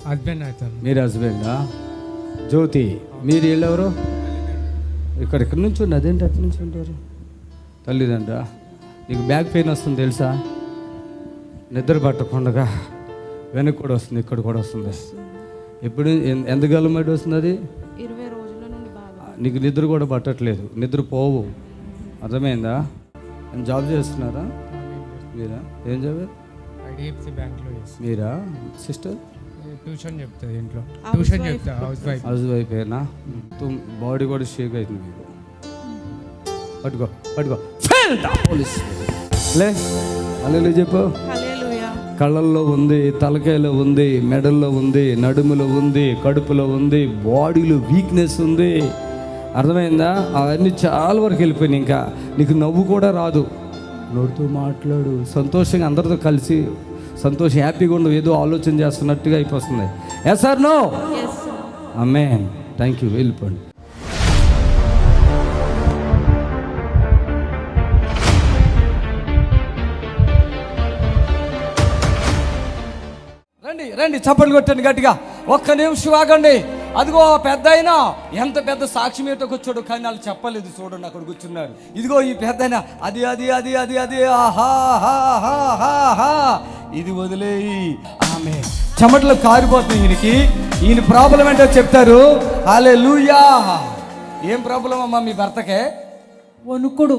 హస్బెండ్ అవుతారు. మీరు హస్బెండా? జ్యోతి మీరు వీళ్ళెవరు? ఇక్కడ నుంచి ఉండి అదేంటి అటు నుంచి ఉంటారు? తల్లిదండ్రా. నీకు బ్యాక్ పెయిన్ వస్తుంది తెలుసా? నిద్ర పట్టకుండా వెనక్కి కూడా వస్తుంది, ఇక్కడ కూడా వస్తుంది. ఎప్పుడు ఎంతకాలం బట్టి వస్తుంది అది? 20 రోజుల నుండి బాగా. నీకు నిద్ర కూడా పట్టట్లేదు, నిద్ర పోవు. అర్థమైందా? జాబ్ చేస్తున్నారా మీరా? ఏం జాబ్? ఐడిఎఫ్సి బ్యాంక్లో మీరా? సిస్టర్ ట్యూషన్ చెప్తుంది ఇంట్లో, ట్యూషన్ చెప్తా. హౌస్ వైఫ్ ఏనా? బాడీ కూడా షేక్ అవుతుంది మీకు. పట్టుకో పట్టుకో, పోలీస్ లే అల్లెలు చెప్పు. కళ్ళల్లో ఉంది, తలకాయలో ఉంది, మెడల్లో ఉంది, నడుములో ఉంది, కడుపులో ఉంది, బాడీలో వీక్నెస్ ఉంది. అర్థమైందా? అవన్నీ చాలా వరకు వెళ్ళిపోయినాయి. ఇంకా నీకు నవ్వు కూడా రాదు. నోడుతూ మాట్లాడు, సంతోషంగా అందరితో కలిసి సంతోషం, హ్యాపీగా ఉండవు, ఏదో ఆలోచన చేస్తున్నట్టుగా అయిపోతుంది. Yes sir? No? Amen. Thank you. వెళ్ళిపోండి. రండి రండి, చప్పట్లు కొట్టండి గట్టిగా. ఒక్క నిమిషం ఆగండి. అదిగో పెద్ద అయినా ఎంత పెద్ద సాక్ష్యం ఏంటో కూర్చోడు, కానీ వాళ్ళు చెప్పలేదు. చూడండి అక్కడ కూర్చున్నారు. ఇదిగో ఈ పెద్ద అయినా అది అది అది అది అది ఆహా హా హా హా హా, ఇది వదిలేయి. ఆమె చెమటలు కారిపోతుంది ఈయనకి. ఈయన ప్రాబ్లం ఏంటో చెప్తారు. హల్లెలూయా. ఏం ప్రాబ్లం అమ్మా మీ భర్తకే? వణుకుడు.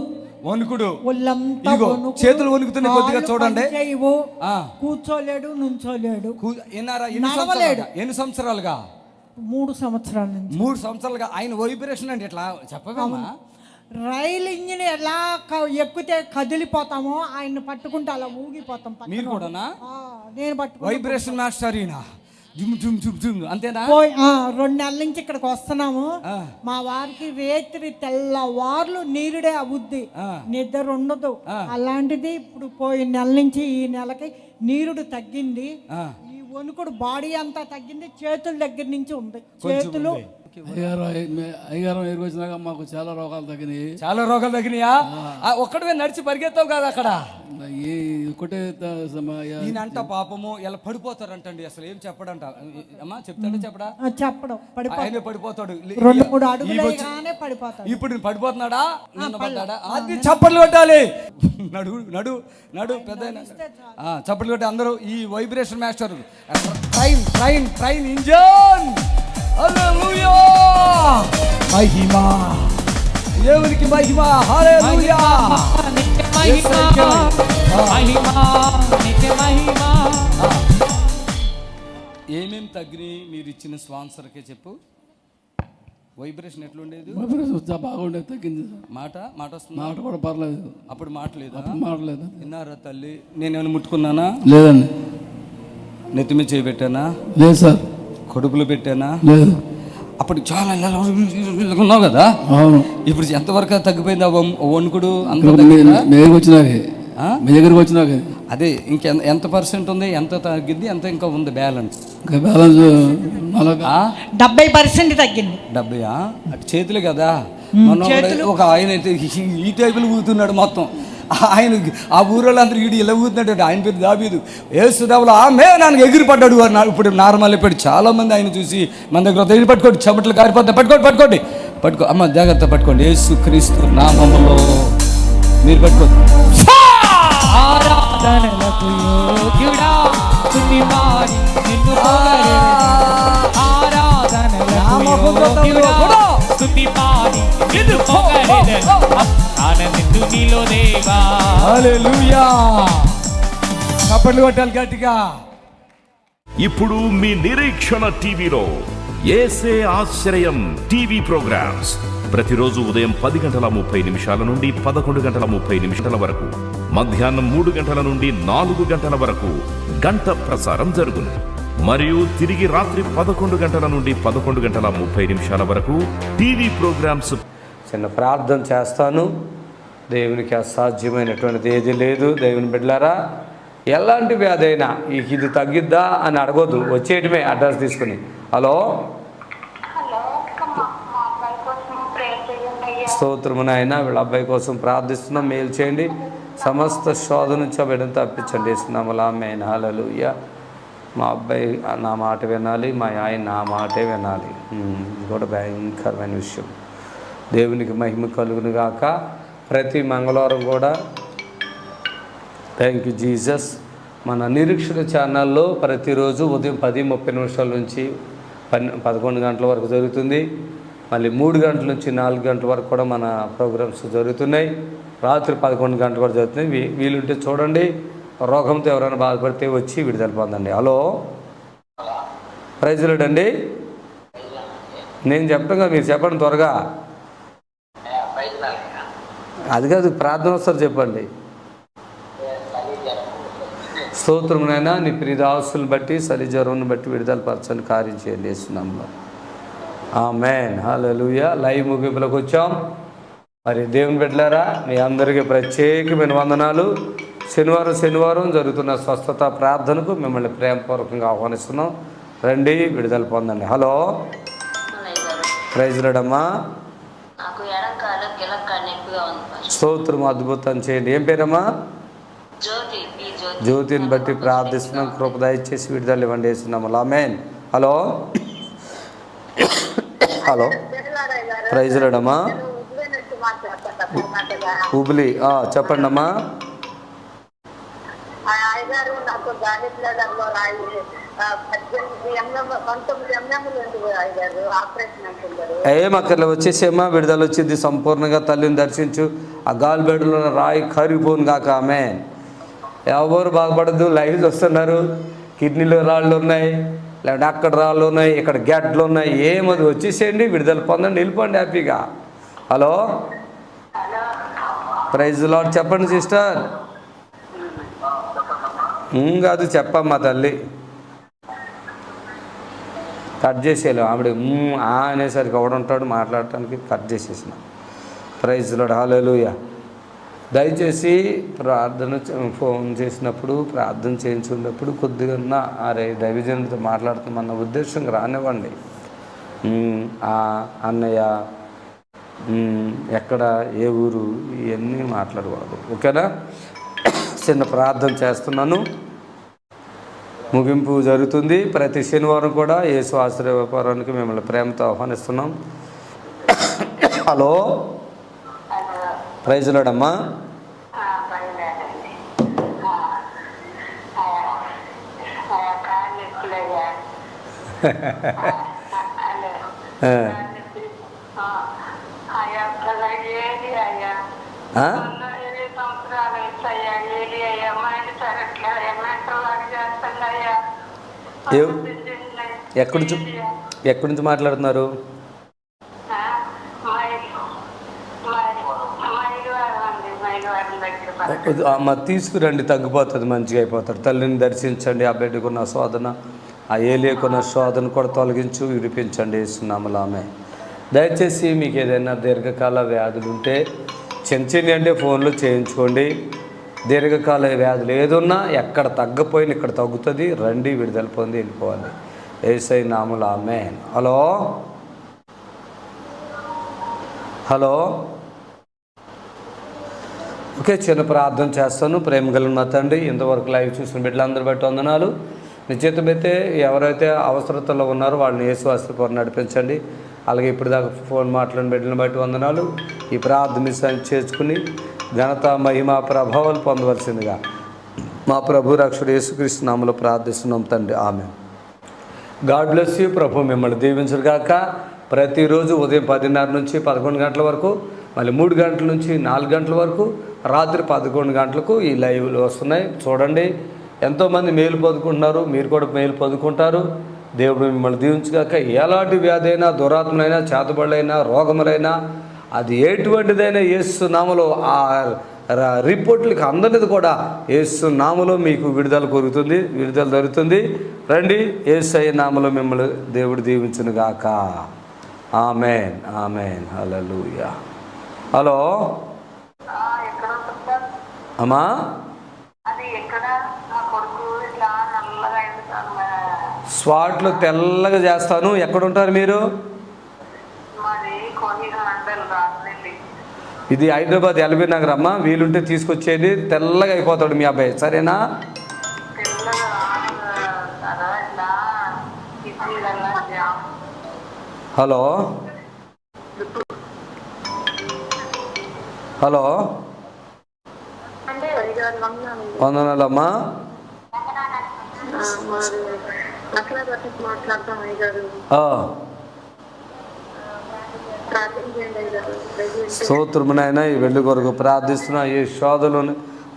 ఇదిగో చేతులు వణుకుతున్నాయి, కొద్దిగా చూడండి. కూర్చోలేడు, నుంచోలేడు. ఎన్ని సంవత్సరాలుగా? 3 సంవత్సరాల నుంచి. 3 సంవత్సరాలుగా. ఆయన వైబ్రేషన్ అంటే ఎట్లా చెప్పవేమా? రైలు ఇంజిన్ ఎలా ఎక్కితే కదిలిపోతామో ఆయన పట్టుకుంటే అలా ఊగిపోతాం. మీరు కూడానా? నేను పట్టుకుంటా. వైబ్రేషన్ మాస్టర్ ఈయన. అంతేనా? 2 నెలల నుంచి ఇక్కడికి వస్తున్నాము. మా వారికి రేత్రి తెల్లవార్లు నీరుడే అవుద్ది, నిద్ర ఉండదు. అలాంటిది ఇప్పుడు పోయిన నెల నుంచి ఈ నెలకి నీరుడు తగ్గింది. ఈ వణుకుడు బాడీ అంతా తగ్గింది. చేతుల దగ్గర నుంచి ఉంది. చేతులు అయ్యారం ఎరుగు వచ్చినాక మాకు చాలా రోగాలు తగ్గినాయి. చాలా రోగాలు తగ్గినాయా? ఒక్కడే నడిచి పరిగెత్తావు కదా అక్కడ. ఒకటే ఈయనంట పాపము ఇలా పడిపోతారంటండి. అసలు ఏం చెప్పడంట అమ్మా? చెప్తాడా చెప్పడా? చెప్పడం. ఆయన పడిపోతాడు. 2-3 అడుగులు పడిపోతాడు. ఇప్పుడు పడిపోతున్నాడా? అది చప్పట్లు కొట్టాలి. నడు నడు నడు పెద్ద చప్పట్లు కొట్టి అందరూ. ఈ vibration master train train train engine. హల్లెలూయా. మహిమా దేవునికి మహిమ. హల్లెలూయా. ఏమేం తగ్గినాయి మీరు ఇచ్చిన స్పాన్సర్కే చెప్పు. వైబ్రేషన్ ఎట్లుండేది? బాగుండేది, తగ్గింది. మాట వస్తుంది? మాట కూడా పర్లేదు. అప్పుడు మాటలేదు. మాటలేదు. విన్నారా తల్లి? నేనేమైనా ముట్టుకున్నానా? లేదండి. నెత్తి మీద చేయబెట్టానా? లేదు సార్. కడుపులో పెట్టానా? లేదు. అప్పుడు చాలా ఉన్నావు కదా. అవును. ఇప్పుడు ఎంతవరకు తగ్గిపోయింది ఆ వణుకుడు? మీ దగ్గరకు వచ్చినాక అదే ఎంత పర్సెంట్ ఉంది? ఎంత తగ్గింది? ఎంత ఇంకా ఉంది బ్యాలెన్స్? బ్యాలెన్స్ 70% తగ్గింది. 70? అటు చేతులు కదా. ఒక ఆయన అయితే ఈ టైపులు ఊగుతున్నాడు మొత్తం. ఆయన ఆ ఊరిలో అందరూ ఈడు ఇలా ఊగుతున్నాడు. ఆయన పేరు దావీదు. యేసుదేవులు ఆమె నాకు ఎగిరి పడ్డాడు. ఇప్పుడు నార్మల్ అయిపోయాడు. చాలా మంది ఆయన చూసి మన దగ్గర ఎగిరి పట్టుకోండి, చెమటలు కారిపోతాయి. పట్టుకోండి పట్టుకో అమ్మ, జాగ్రత్త పట్టుకోండి. యేసు క్రీస్తు నామములో మీరు పట్టుకోండి. హల్లెలూయా. చప్పట్లు కొట్టాలి గట్టిగా. ఇప్పుడు మీ నిరీక్షణ టీవీలో యేసే ఆశ్రయం టీవీ ప్రోగ్రామ్స్ ప్రతిరోజు ఉదయం 10:30 నుండి 11:30 వరకు, మధ్యాహ్నం 3 గంటల నుండి 4 గంటల వరకు గంట ప్రసారం జరుగును. మరియు తిరిగి రాత్రి 11 గంటల నుండి 11:30 వరకు టీవీ ప్రోగ్రామ్స్. చిన్న ప్రార్థన చేస్తాను. దేవునికి అసాధ్యమైనటువంటిది ఏది లేదు. దేవుని బిడ్డలారా, ఎలాంటి వ్యాధి అయినా ఇది తగ్గిద్దా అని అడగొద్దు, వచ్చేయటమే అడ్రస్ తీసుకుని. హలో, స్తోత్రము నాయన. వీళ్ళ అబ్బాయి కోసం ప్రార్థిస్తున్నాం. మేలు చేయండి. సమస్త శోధన నుంచి బిడ్డను తప్పించండి. ఇస్తున్నాములా ఆమేన్. హల్లెలూయా. మా అబ్బాయి నా మాట వినాలి, మా ఆయన నా మాటే వినాలి. ఇది కూడా భయంకరమైన విషయం. దేవునికి మహిమ కలుగును గాక. ప్రతి మంగళవారం కూడా థ్యాంక్ యూ జీసస్ మన నిరీక్షణ ఛానల్లో ప్రతిరోజు ఉదయం 10:30 నుంచి 11 గంటల వరకు జరుగుతుంది. మళ్ళీ 3 గంటల నుంచి 4 గంటల వరకు కూడా మన ప్రోగ్రామ్స్ జరుగుతున్నాయి. రాత్రి 11 గంటల వరకు జరుగుతున్నాయి. వీలుంటే చూడండి. రోగంతో ఎవరైనా బాధపడితే వచ్చి విడుదల పొందండి. హలో, ప్రైజ్ లార్డ్ అండి. నేను చెప్తాగా, మీరు చెప్పండి త్వరగా. అది కాదు, ప్రార్థన వస్తారు చెప్పండి. స్తోత్రమునైనా నీ ప్రియదాసులను బట్టి సలిజ్వరం బట్టి విడుదల పరచని కార్యం చేయండి యేసునామములో. ఆమేన్, హల్లెలూయా. లైవ్ ముగింపులోకి వచ్చాం. మరి దేవుని బిడ్డలారా, మీ అందరికీ ప్రత్యేకమైన వందనాలు. శనివారం జరుగుతున్న స్వస్థత ప్రార్థనకు మిమ్మల్ని ప్రేమపూర్వకంగా ఆహ్వానిస్తున్నాం. రండి, విడుదల పొందండి. హలో, ప్రైజ్ లార్డ్ అమ్మా. స్తోత్రం, అద్భుతం చేయండి. ఏం పేరమ్మా? జ్యోతిని బట్టి ప్రార్థిస్తున్నాం. కృప దయచేసి విడుదల ఇవ్వండి యేసునామములో. ఆమేన్. హలో, ప్రైజ్ లార్డ్ అమ్మా. హుబ్లీ, చెప్పండి అమ్మా. నాకు గాలిలో రాయి 19 ఆపరేషన్ అంటున్నారు. ఏం అక్కర్లే, వచ్చేసేమ్మా, విడుదల వచ్చింది సంపూర్ణంగా. తల్లిని దర్శించు. ఆ గాలిబెడ్లో రాయి కరిగిపోను కాక. ఆమేన్. ఎవరు బాగుపడద్దు. లైవ్ వస్తున్నారు. కిడ్నీలో రాళ్ళు ఉన్నాయి, లేదంటే అక్కడ రాళ్ళు ఉన్నాయి, ఇక్కడ గడ్డలు ఉన్నాయి. ఏమది వచ్చేసేయండి, విడుదల పొందండి, వెళ్ళిపోండి హ్యాపీగా. Hello, praise lord. చెప్పండి సిస్టర్. కాదు, చెప్పమ్మా తల్లి. కట్ చేసేయాలి. ఆవిడ అనేసరికి ఎవడుంటాడు మాట్లాడటానికి. కట్ చేసేసిన. ప్రైజ్ లార్డ్, హల్లెలూయా. దయచేసి ప్రార్థన ఫోన్ చేసినప్పుడు, ప్రార్థన చేయించుకున్నప్పుడు కొద్దిగా అరే దైవజనుడితో మాట్లాడుతామన్న ఉద్దేశంగా రానివ్వండి. అన్నయ్య ఎక్కడ, ఏ ఊరు, ఇవన్నీ మాట్లాడకూడదు. ఓకేనా? చిన్న ప్రార్థన చేస్తున్నాను. ముగింపు జరుగుతుంది. ప్రతి శనివారం కూడా యేసు ఆశ్రయపురానికి మిమ్మల్ని ప్రేమతో ఆహ్వానిస్తున్నాం. హలో, ప్రైజ్ లార్డ్ అమ్మా. ఎక్కడి నుంచి మాట్లాడుతున్నారు? అమ్మ తీసుకురండి, తగ్గిపోతుంది, మంచిగా అయిపోతారు. తల్లిని దర్శించండి. ఆ బిడ్డకున్న శోధన, ఆ ఏలియకున్న శోధన కూడా తొలగించు, విడిపించండి యేసునామములో. ఆమేన్. దయచేసి మీకు ఏదైనా దీర్ఘకాల వ్యాధులు ఉంటే చిన్న అంటే ఫోన్లో చేయించుకోండి. దీర్ఘకాల వ్యాధులు ఏదున్నా ఎక్కడ తగ్గపోయినా ఇక్కడ తగ్గుతుంది. రండి, విడుదల పొంది వెళ్ళిపోవాలి యేసయ్య నామములో. ఆమేన్. Hello, hello. ఓకే, చిన్న ప్రార్థన చేస్తాను. ప్రేమ కలిగిన మా తండ్రి, ఇంతవరకు లైవ్ చూసిన బిడ్డలందరూ బట్టి వందనాలు. నిశ్చితమైతే ఎవరైతే అవసరతలో ఉన్నారో వాళ్ళని యేసు ఆశ్రయపురం నడిపించండి. అలాగే ఇప్పుడు దాకా ఫోన్ మాట్లాడిన బిడ్డలను బట్టి వందనాలు. ఈ ప్రార్థన చేసుకుని ఘనత, మహిమ, ప్రభావాలు పొందవలసిందిగా మా ప్రభు రక్షకుడు యేసుక్రీస్తు నామములో ప్రార్థిస్తున్నాం తండ్రి. ఆమేన్. God bless you. ప్రభు మిమ్మల్ని దీవించును గాక. ప్రతిరోజు ఉదయం 10:30 నుంచి 11 గంటల వరకు, మళ్ళీ 3 గంటల నుంచి 4 గంటల వరకు, రాత్రి 11 గంటలకు ఈ లైవ్లు వస్తున్నాయి. చూడండి, ఎంతోమంది మేలు పొందుకుంటున్నారు. మీరు కూడా మేలు పొందుకుంటారు. దేవుడు మిమ్మల్ని దీవించుగాక. ఎలాంటి వ్యాధి అయినా, దురాత్మలైనా, చేతబడులైనా, రోగములైనా, అది ఎటువంటిదైనా యేసు నామములో ఆ రిపోర్ట్లకి అందరిది కూడా యేసు నామములో మీకు విడుదల జరుగుతుంది. రండి, యేసయ్య నామములో మిమ్మల్ని దేవుడు దీవించును గాక. ఆమేన్, ఆమేన్, హల్లెలూయా. హలో అమ్మా. స్వాట్లు తెల్లగా చేస్తాను. ఎక్కడుంటారు మీరు? ఇది హైదరాబాద్ ఎల్బీ నగర్ అమ్మ. వీలుంటే తీసుకొచ్చేయండి, తెల్లగా అయిపోతాడు మీ అబ్బాయి. సరేనా? హలో, హలో, వందనాలమ్మా. మాది లక్షలాపట్నం మాట్లాడతాం అయ్యగారు. ప్రార్థన చేయండి అయ్యగారు. స్తోత్రమునైనా ఈ వెండి కొరకు ప్రార్థిస్తున్నా. ఈ శోధలను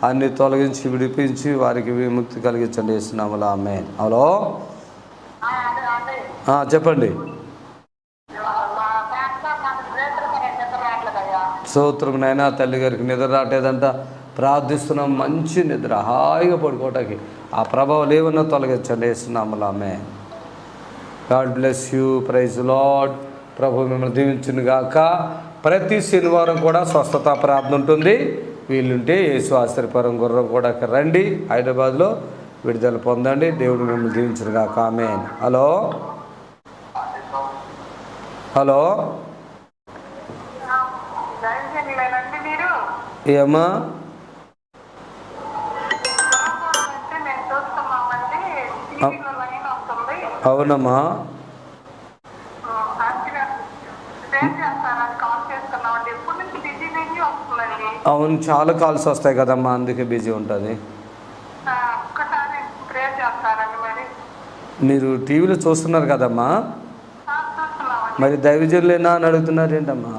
అన్ని తొలగించి విడిపించి వారికి విముక్తి కలిగించండి యేసునామములో ఆమేన్. హలో చెప్పండి. స్తోత్రమునైనా తల్లి గారికి నిద్ర రావట్లేదంట. ప్రార్థిస్తున్నాం, మంచి నిద్ర, హాయిగా పడుకోవటానికి ఆ ప్రభావం ఏమన్నా తొలగించండి యేసునామములో ఆమేన్. God bless you. Praise Lord. ప్రభు మిమ్మల్ని దీవించును గాక. ప్రతి శనివారం కూడా స్వస్థత ప్రార్థన ఉంటుంది. వీళ్ళుంటే యేసు ఆశ్చర్యపురం గుర్రం కూడా రండి. హైదరాబాద్లో విడుదల పొందండి. దేవుడు మిమ్మల్ని దీవించును గాక. ఆమేన్. హలో హలో ఏమ్మా? అవునమ్మా. అవును, చాలా కాల్స్ వస్తాయి కదమ్మా, అందుకే బిజీ ఉంటుంది. మీరు టీవీలో చూస్తున్నారు కదమ్మా, మరి దైవజనులేనా అని అడుగుతున్నారు ఏంటమ్మా?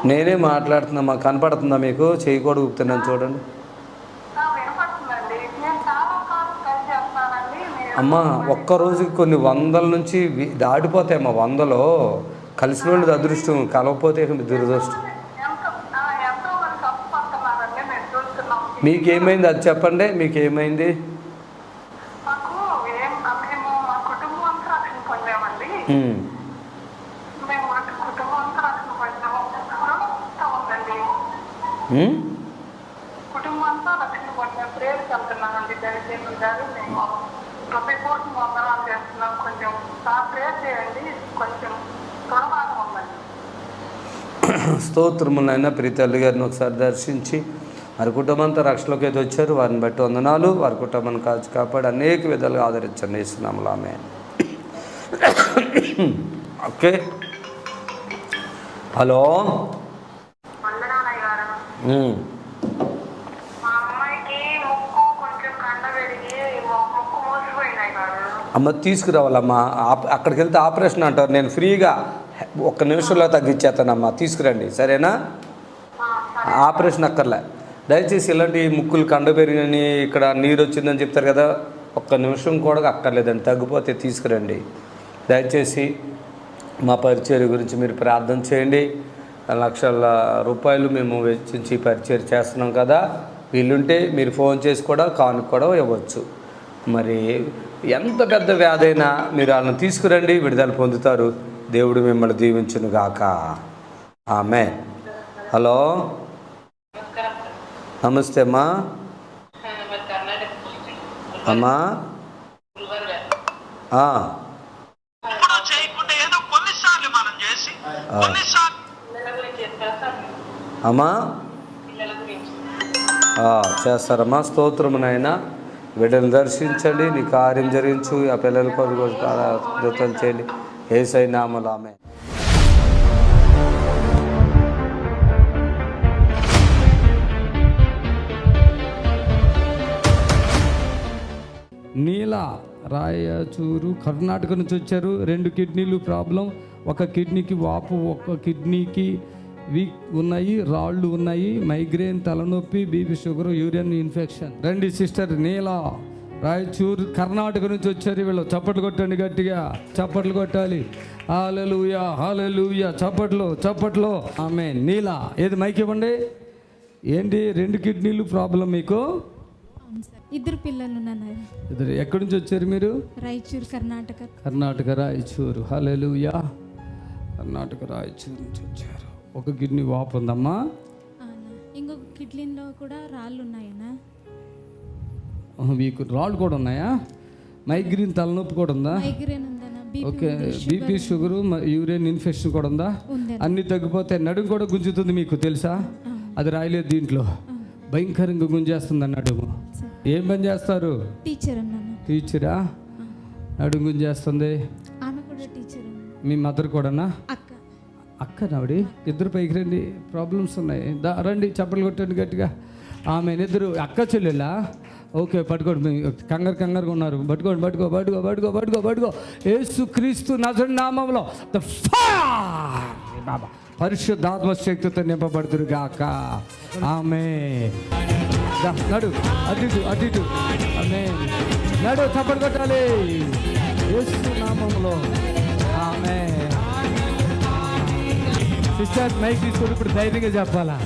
నేనే మాట్లాడుతున్నా, కనపడుతుందా మీకు? చేయకూడదు ఊపుతున్నాను చూడండి. అమ్మా, ఒక్కరోజుకి కొన్ని వందల నుంచి దాటిపోతాయమ్మా. వందలో కలిసిన వాళ్ళది అదృష్టం, కలవకపోతే దురదృష్టం. మీకేమైంది అది చెప్పండి. మీకేమైంది? కుటుంబంతో రక్షణ పొందిన ప్రేయర్కి వెళ్తున్నామండి. దయచేసి గారు మేము హృదయపూర్వక వందనాలు చేస్తున్నాం. కొంచెం ప్రేయర్ చేయండి, కొంచెం తొడబాగా ఉందండి. స్తోత్రములైనా ప్రీతి తల్లి గారిని ఒకసారి దర్శించి వారి కుటుంబంతో రక్షణలోకి అయితే వచ్చారు. వారిని బట్టి వందనాలు. వారి కుటుంబాన్ని కాపాడి అనేక విధాలుగా ఆదరించండి యేసునామములో ఆమేన్. ఓకే. హలో అమ్మ, తీసుకురావాలమ్మా. అక్కడికి వెళ్తే ఆపరేషన్ అంటారు. నేను ఫ్రీగా 1 నిమిషంలో తగ్గించేస్తానమ్మా, తీసుకురండి సరేనా? ఆపరేషన్ అక్కర్లే. దయచేసి ఇలాంటి ముక్కులు కండ పెరిగినని ఇక్కడ నీరు వచ్చిందని చెప్తారు కదా, 1 నిమిషం కూడా అక్కర్లేదండి, తగ్గిపోతే తీసుకురండి. దయచేసి మా పరిచర్య గురించి మీరు ప్రార్థన చేయండి. లక్షల రూపాయలు మేము వెచ్చించి పరిచర్య చేస్తున్నాం కదా. వీళ్ళుంటే మీరు ఫోన్ చేసి కూడా కానుక కూడా ఇవ్వచ్చు. మరి ఎంత పెద్ద వ్యాధి అయినా మీరు వాళ్ళని తీసుకురండి, విడుదల పొందుతారు. దేవుడు మిమ్మల్ని దీవించును గాక. ఆమేన్. హలో నమస్తే అమ్మా. అమ్మా అమ్మా చేస్తారమ్మా. స్తోత్రమునైనా బిడ్డను దర్శించండి, నీ కార్యం జరిగించు. ఆ పిల్లల కొరకు ప్రార్థన చేయండి యేసయ్య నామములో ఆమేన్. నీల రాయచూరు కర్ణాటక నుంచి వచ్చారు. 2 కిడ్నీలు ప్రాబ్లం. ఒక కిడ్నీకి వాపు, ఒక కిడ్నీకి వీక్ ఉన్నాయి, రాళ్ళు ఉన్నాయి, మైగ్రేన్, తలనొప్పి, బీపీ, షుగర్, యూరిన్ ఇన్ఫెక్షన్. రండి సిస్టర్ నీల రాయచూరు కర్ణాటక నుంచి వచ్చారు. వీళ్ళు చప్పట్లు కొట్టండి, గట్టిగా చప్పట్లు కొట్టాలి. హల్లెలూయా హల్లెలూయా. చప్పట్లు. ఆమేన్. నీల ఏది మైక్ ఇవ్వండి. ఏంటి 2 కిడ్నీలు ప్రాబ్లం మీకు? 2 పిల్లలు ఉన్నారు. ఎక్కడి నుంచి వచ్చారు మీరు? రాయచూరు, కర్ణాటక. రాయచూరు. హల్లెలూయా. కర్ణాటక రాయచూరు నుంచి వచ్చారు. ఒక కిడ్నీ వాపు ఉందమ్మా. ఇంకొక కిడ్నీలో కూడా రాళ్ళు ఉన్నాయన్నా. మీకు రాళ్ళు కూడా ఉన్నాయా? మైగ్రేన్, తలనొప్పి కూడా ఉందా? మైగ్రేన్ ఉందన్నా. Okay. BP, sugar, urine infection కూడా ఉందా? అన్నీ తగ్గిపోతే నడుము కూడా గుంజుతుంది, మీకు తెలుసా? అది రాయలేదు దీంట్లో. భయంకరంగా గుంజేస్తుంది అన్నాడు. ఏం పని చేస్తారు? టీచరా? నడుము గుంజేస్తుంది. ఆమె కూడా టీచర్. మీ మదర్ కూడానా? అక్క నావిడి ఇద్దరు పైకి రండి, ప్రాబ్లమ్స్ ఉన్నాయి. రండి, చప్పలు కొట్టండి గట్టిగా. ఆమె ఇద్దరు అక్క చెల్లెలా? ఓకే, పట్టుకోండి. మీ కంగారుగా ఉన్నారు. పట్టుకో. యేసు క్రీస్తు నజరేయుని నామములో ద ఫైర్ బాబా పరిశుద్ధాత్మ శక్తితో నింపబడుతురు గాక. ఆమేన్. నడు అటు ఆమేన్. నడు, చప్పలు కొట్టాలి యేసు నామములో. ఆమేన్. సిస్టర్ మైక్ తీసుకొని ఇప్పుడు ధైర్యంగా చెప్పాలా?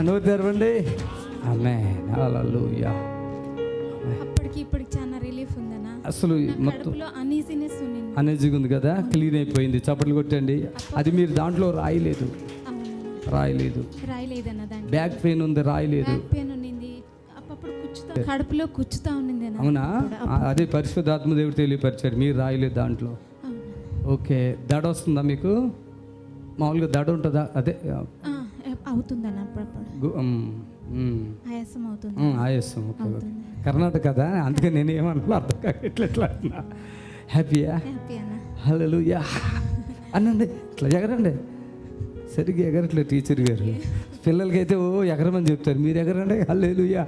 నోరు తెరవండి. ఆమేన్. హల్లెలూయా. అప్పటికి ఇప్పటికి చాలా రిలీఫ్ ఉందన్నా. అసలు మొత్తం కడుపులో అనీజీనెస్ ఉంది. అనేజీగా ఉంది కదా, క్లీన్ అయిపోయింది. చప్పట్లు కొట్టండి. అది మీరు దాంట్లో రాయలేదు. రాయలేదన్న దాంట్లో. బ్యాక్ పెయిన్ ఉంది, రాయలేదు. బ్యాక్ పెయిన్ ఉన్నింది, అప్పుడు కడుపులో కూర్చుతా ఉన్నింది. అవునా? అదే పరిశుద్ధాత్మ దేవుడు తెలియపరిచాడు, మీరు రాయలేదు దాంట్లో. ఓకే. దడ వస్తుందా మీకు? మామూలుగా దడ ఉంటుందా? అదే అవుతుందన్న అప్పుడప్పుడు ఆయాసం అవుతుంది. ఆయాసం. ఓకే. కర్ణాటక కదా, అందుకే నేను ఏమన్నా అర్థం కాక ఎట్లా అన్నా. హ్యాపీయా? హల్లెలూయా అనండి. ఇట్లా ఎగరండి. సరిగ్గా ఎగరట్లేదు టీచర్ గారు. పిల్లలకైతే ఓ ఎగరమని చెప్తారు, మీరు ఎగరండి. హల్లెలూయా.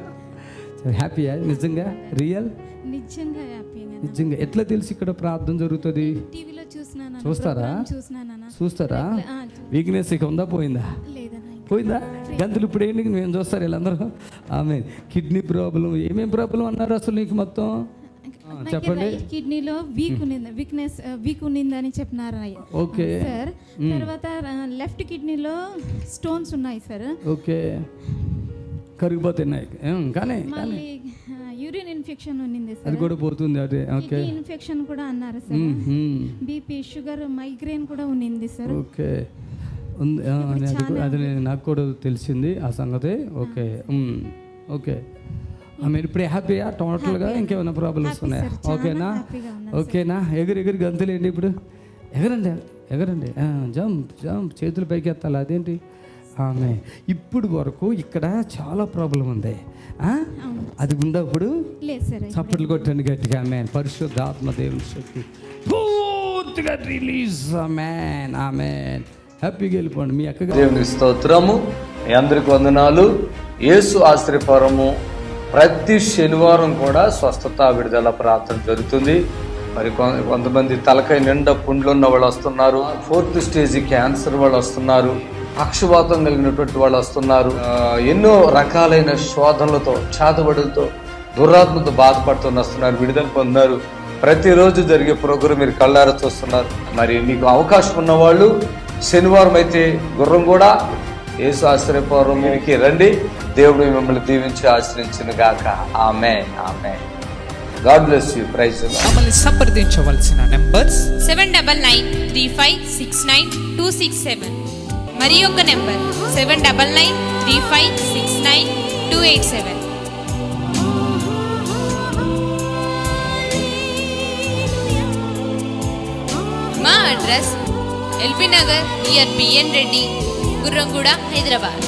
హ్యాపీయా? నిజంగా రియల్? నిజంగా ఎట్లా తెలిసి ఇక్కడ ప్రార్థన జరుగుతుంది? టీవీలో చూస్తారా? వీక్నెస్ ఇక ఉందా, పోయిందా? గంతులు ఇప్పుడు ఏంటి మేము చూస్తారు వీళ్ళందరూ. ఆమె కిడ్నీ ప్రాబ్లం, ఏమేం ప్రాబ్లం అన్నారు అసలు నీకు మొత్తం చెప్పండి. కిడ్నీలో వీక్ ఉన్నిందని చెప్పినారు. Okay sir. తర్వాత లెఫ్ట్ కిడ్నీలో స్టోన్స్ ఉన్నాయి సార్. ఓకే, కరిగిపోతున్నాయి. కానీ యూరిన్ ఇన్ఫెక్షన్ ఉన్నింది సార్, అది కూడా పోతుంది. అదే ఓకే. ఇన్ఫెక్షన్ కూడా అన్నారు సార్. బీపీ, షుగర్, మైగ్రేన్ కూడా ఉన్నింది సార్. ఓకే, అది నాకు కూడా తెలిసింది ఆ సంగతి. Okay okay. మీరు ఇప్పుడు హ్యాపీయా టోటల్గా? ఇంకేమైనా ప్రాబ్లమ్స్ ఉన్నాయా? ఓకేనా? ఎగిరి గంతులేండి ఇప్పుడు. ఎగరండి. జంప్ చేతులు పైకి ఎత్తాలి. అదేంటి? ఆమె ఇప్పుడు వరకు ఇక్కడ చాలా ప్రాబ్లం ఉంది. అది ఉందా ఇప్పుడు? చప్పట్లు కొట్టండి గట్టిగా. ఆమె పరిశుద్ధాత్మ దేవుని శక్తి పూర్తిగా రిలీజ్. ఆమెన్. హ్యాపీగా వెళ్ళిపోండి మీ అక్క. దేవుని స్తోత్రము. మీ అందరికి వందనాలు. యేసు ఆశ్రయపురము ప్రతి శనివారం కూడా స్వస్థత విడుదల ప్రార్థన జరుగుతుంది. మరి కొంతమంది తలకాయ నిండా పుండ్లు ఉన్న వాళ్ళు వస్తున్నారు. 4th స్టేజ్ క్యాన్సర్ వాళ్ళు వస్తున్నారు. పక్షవాతం కలిగినటువంటి వాళ్ళు వస్తున్నారు. ఎన్నో రకాలైన శోధనలతో, చేతబడులతో, దురాత్మతో బాధపడుతూ వస్తున్నారు. విడుదల పొందారు. ప్రతిరోజు జరిగే ప్రోగ్రాం మీరు కళ్ళారా చూస్తున్నారు. మరి మీకు అవకాశం ఉన్నవాళ్ళు శనివారం అయితే గుర్రం కూడా యేసు ఆశ్రయపురంకి రండి. దేవుడు మిమ్మల్ని దీవించి ఆశ్రయించును గాక. ఆమేన్. God bless you. Praise the Lord. మమ్మల్ని సంప్రదించవలసిన నంబర్స్ 7993569267 మరి యొక్క నెంబర్ 7993569287. మా అడ్రస్ ఎల్బీ నగర్ నియర్ బిఎన్ రెడ్డి, గుర్రంగూడ, హైదరాబాద్.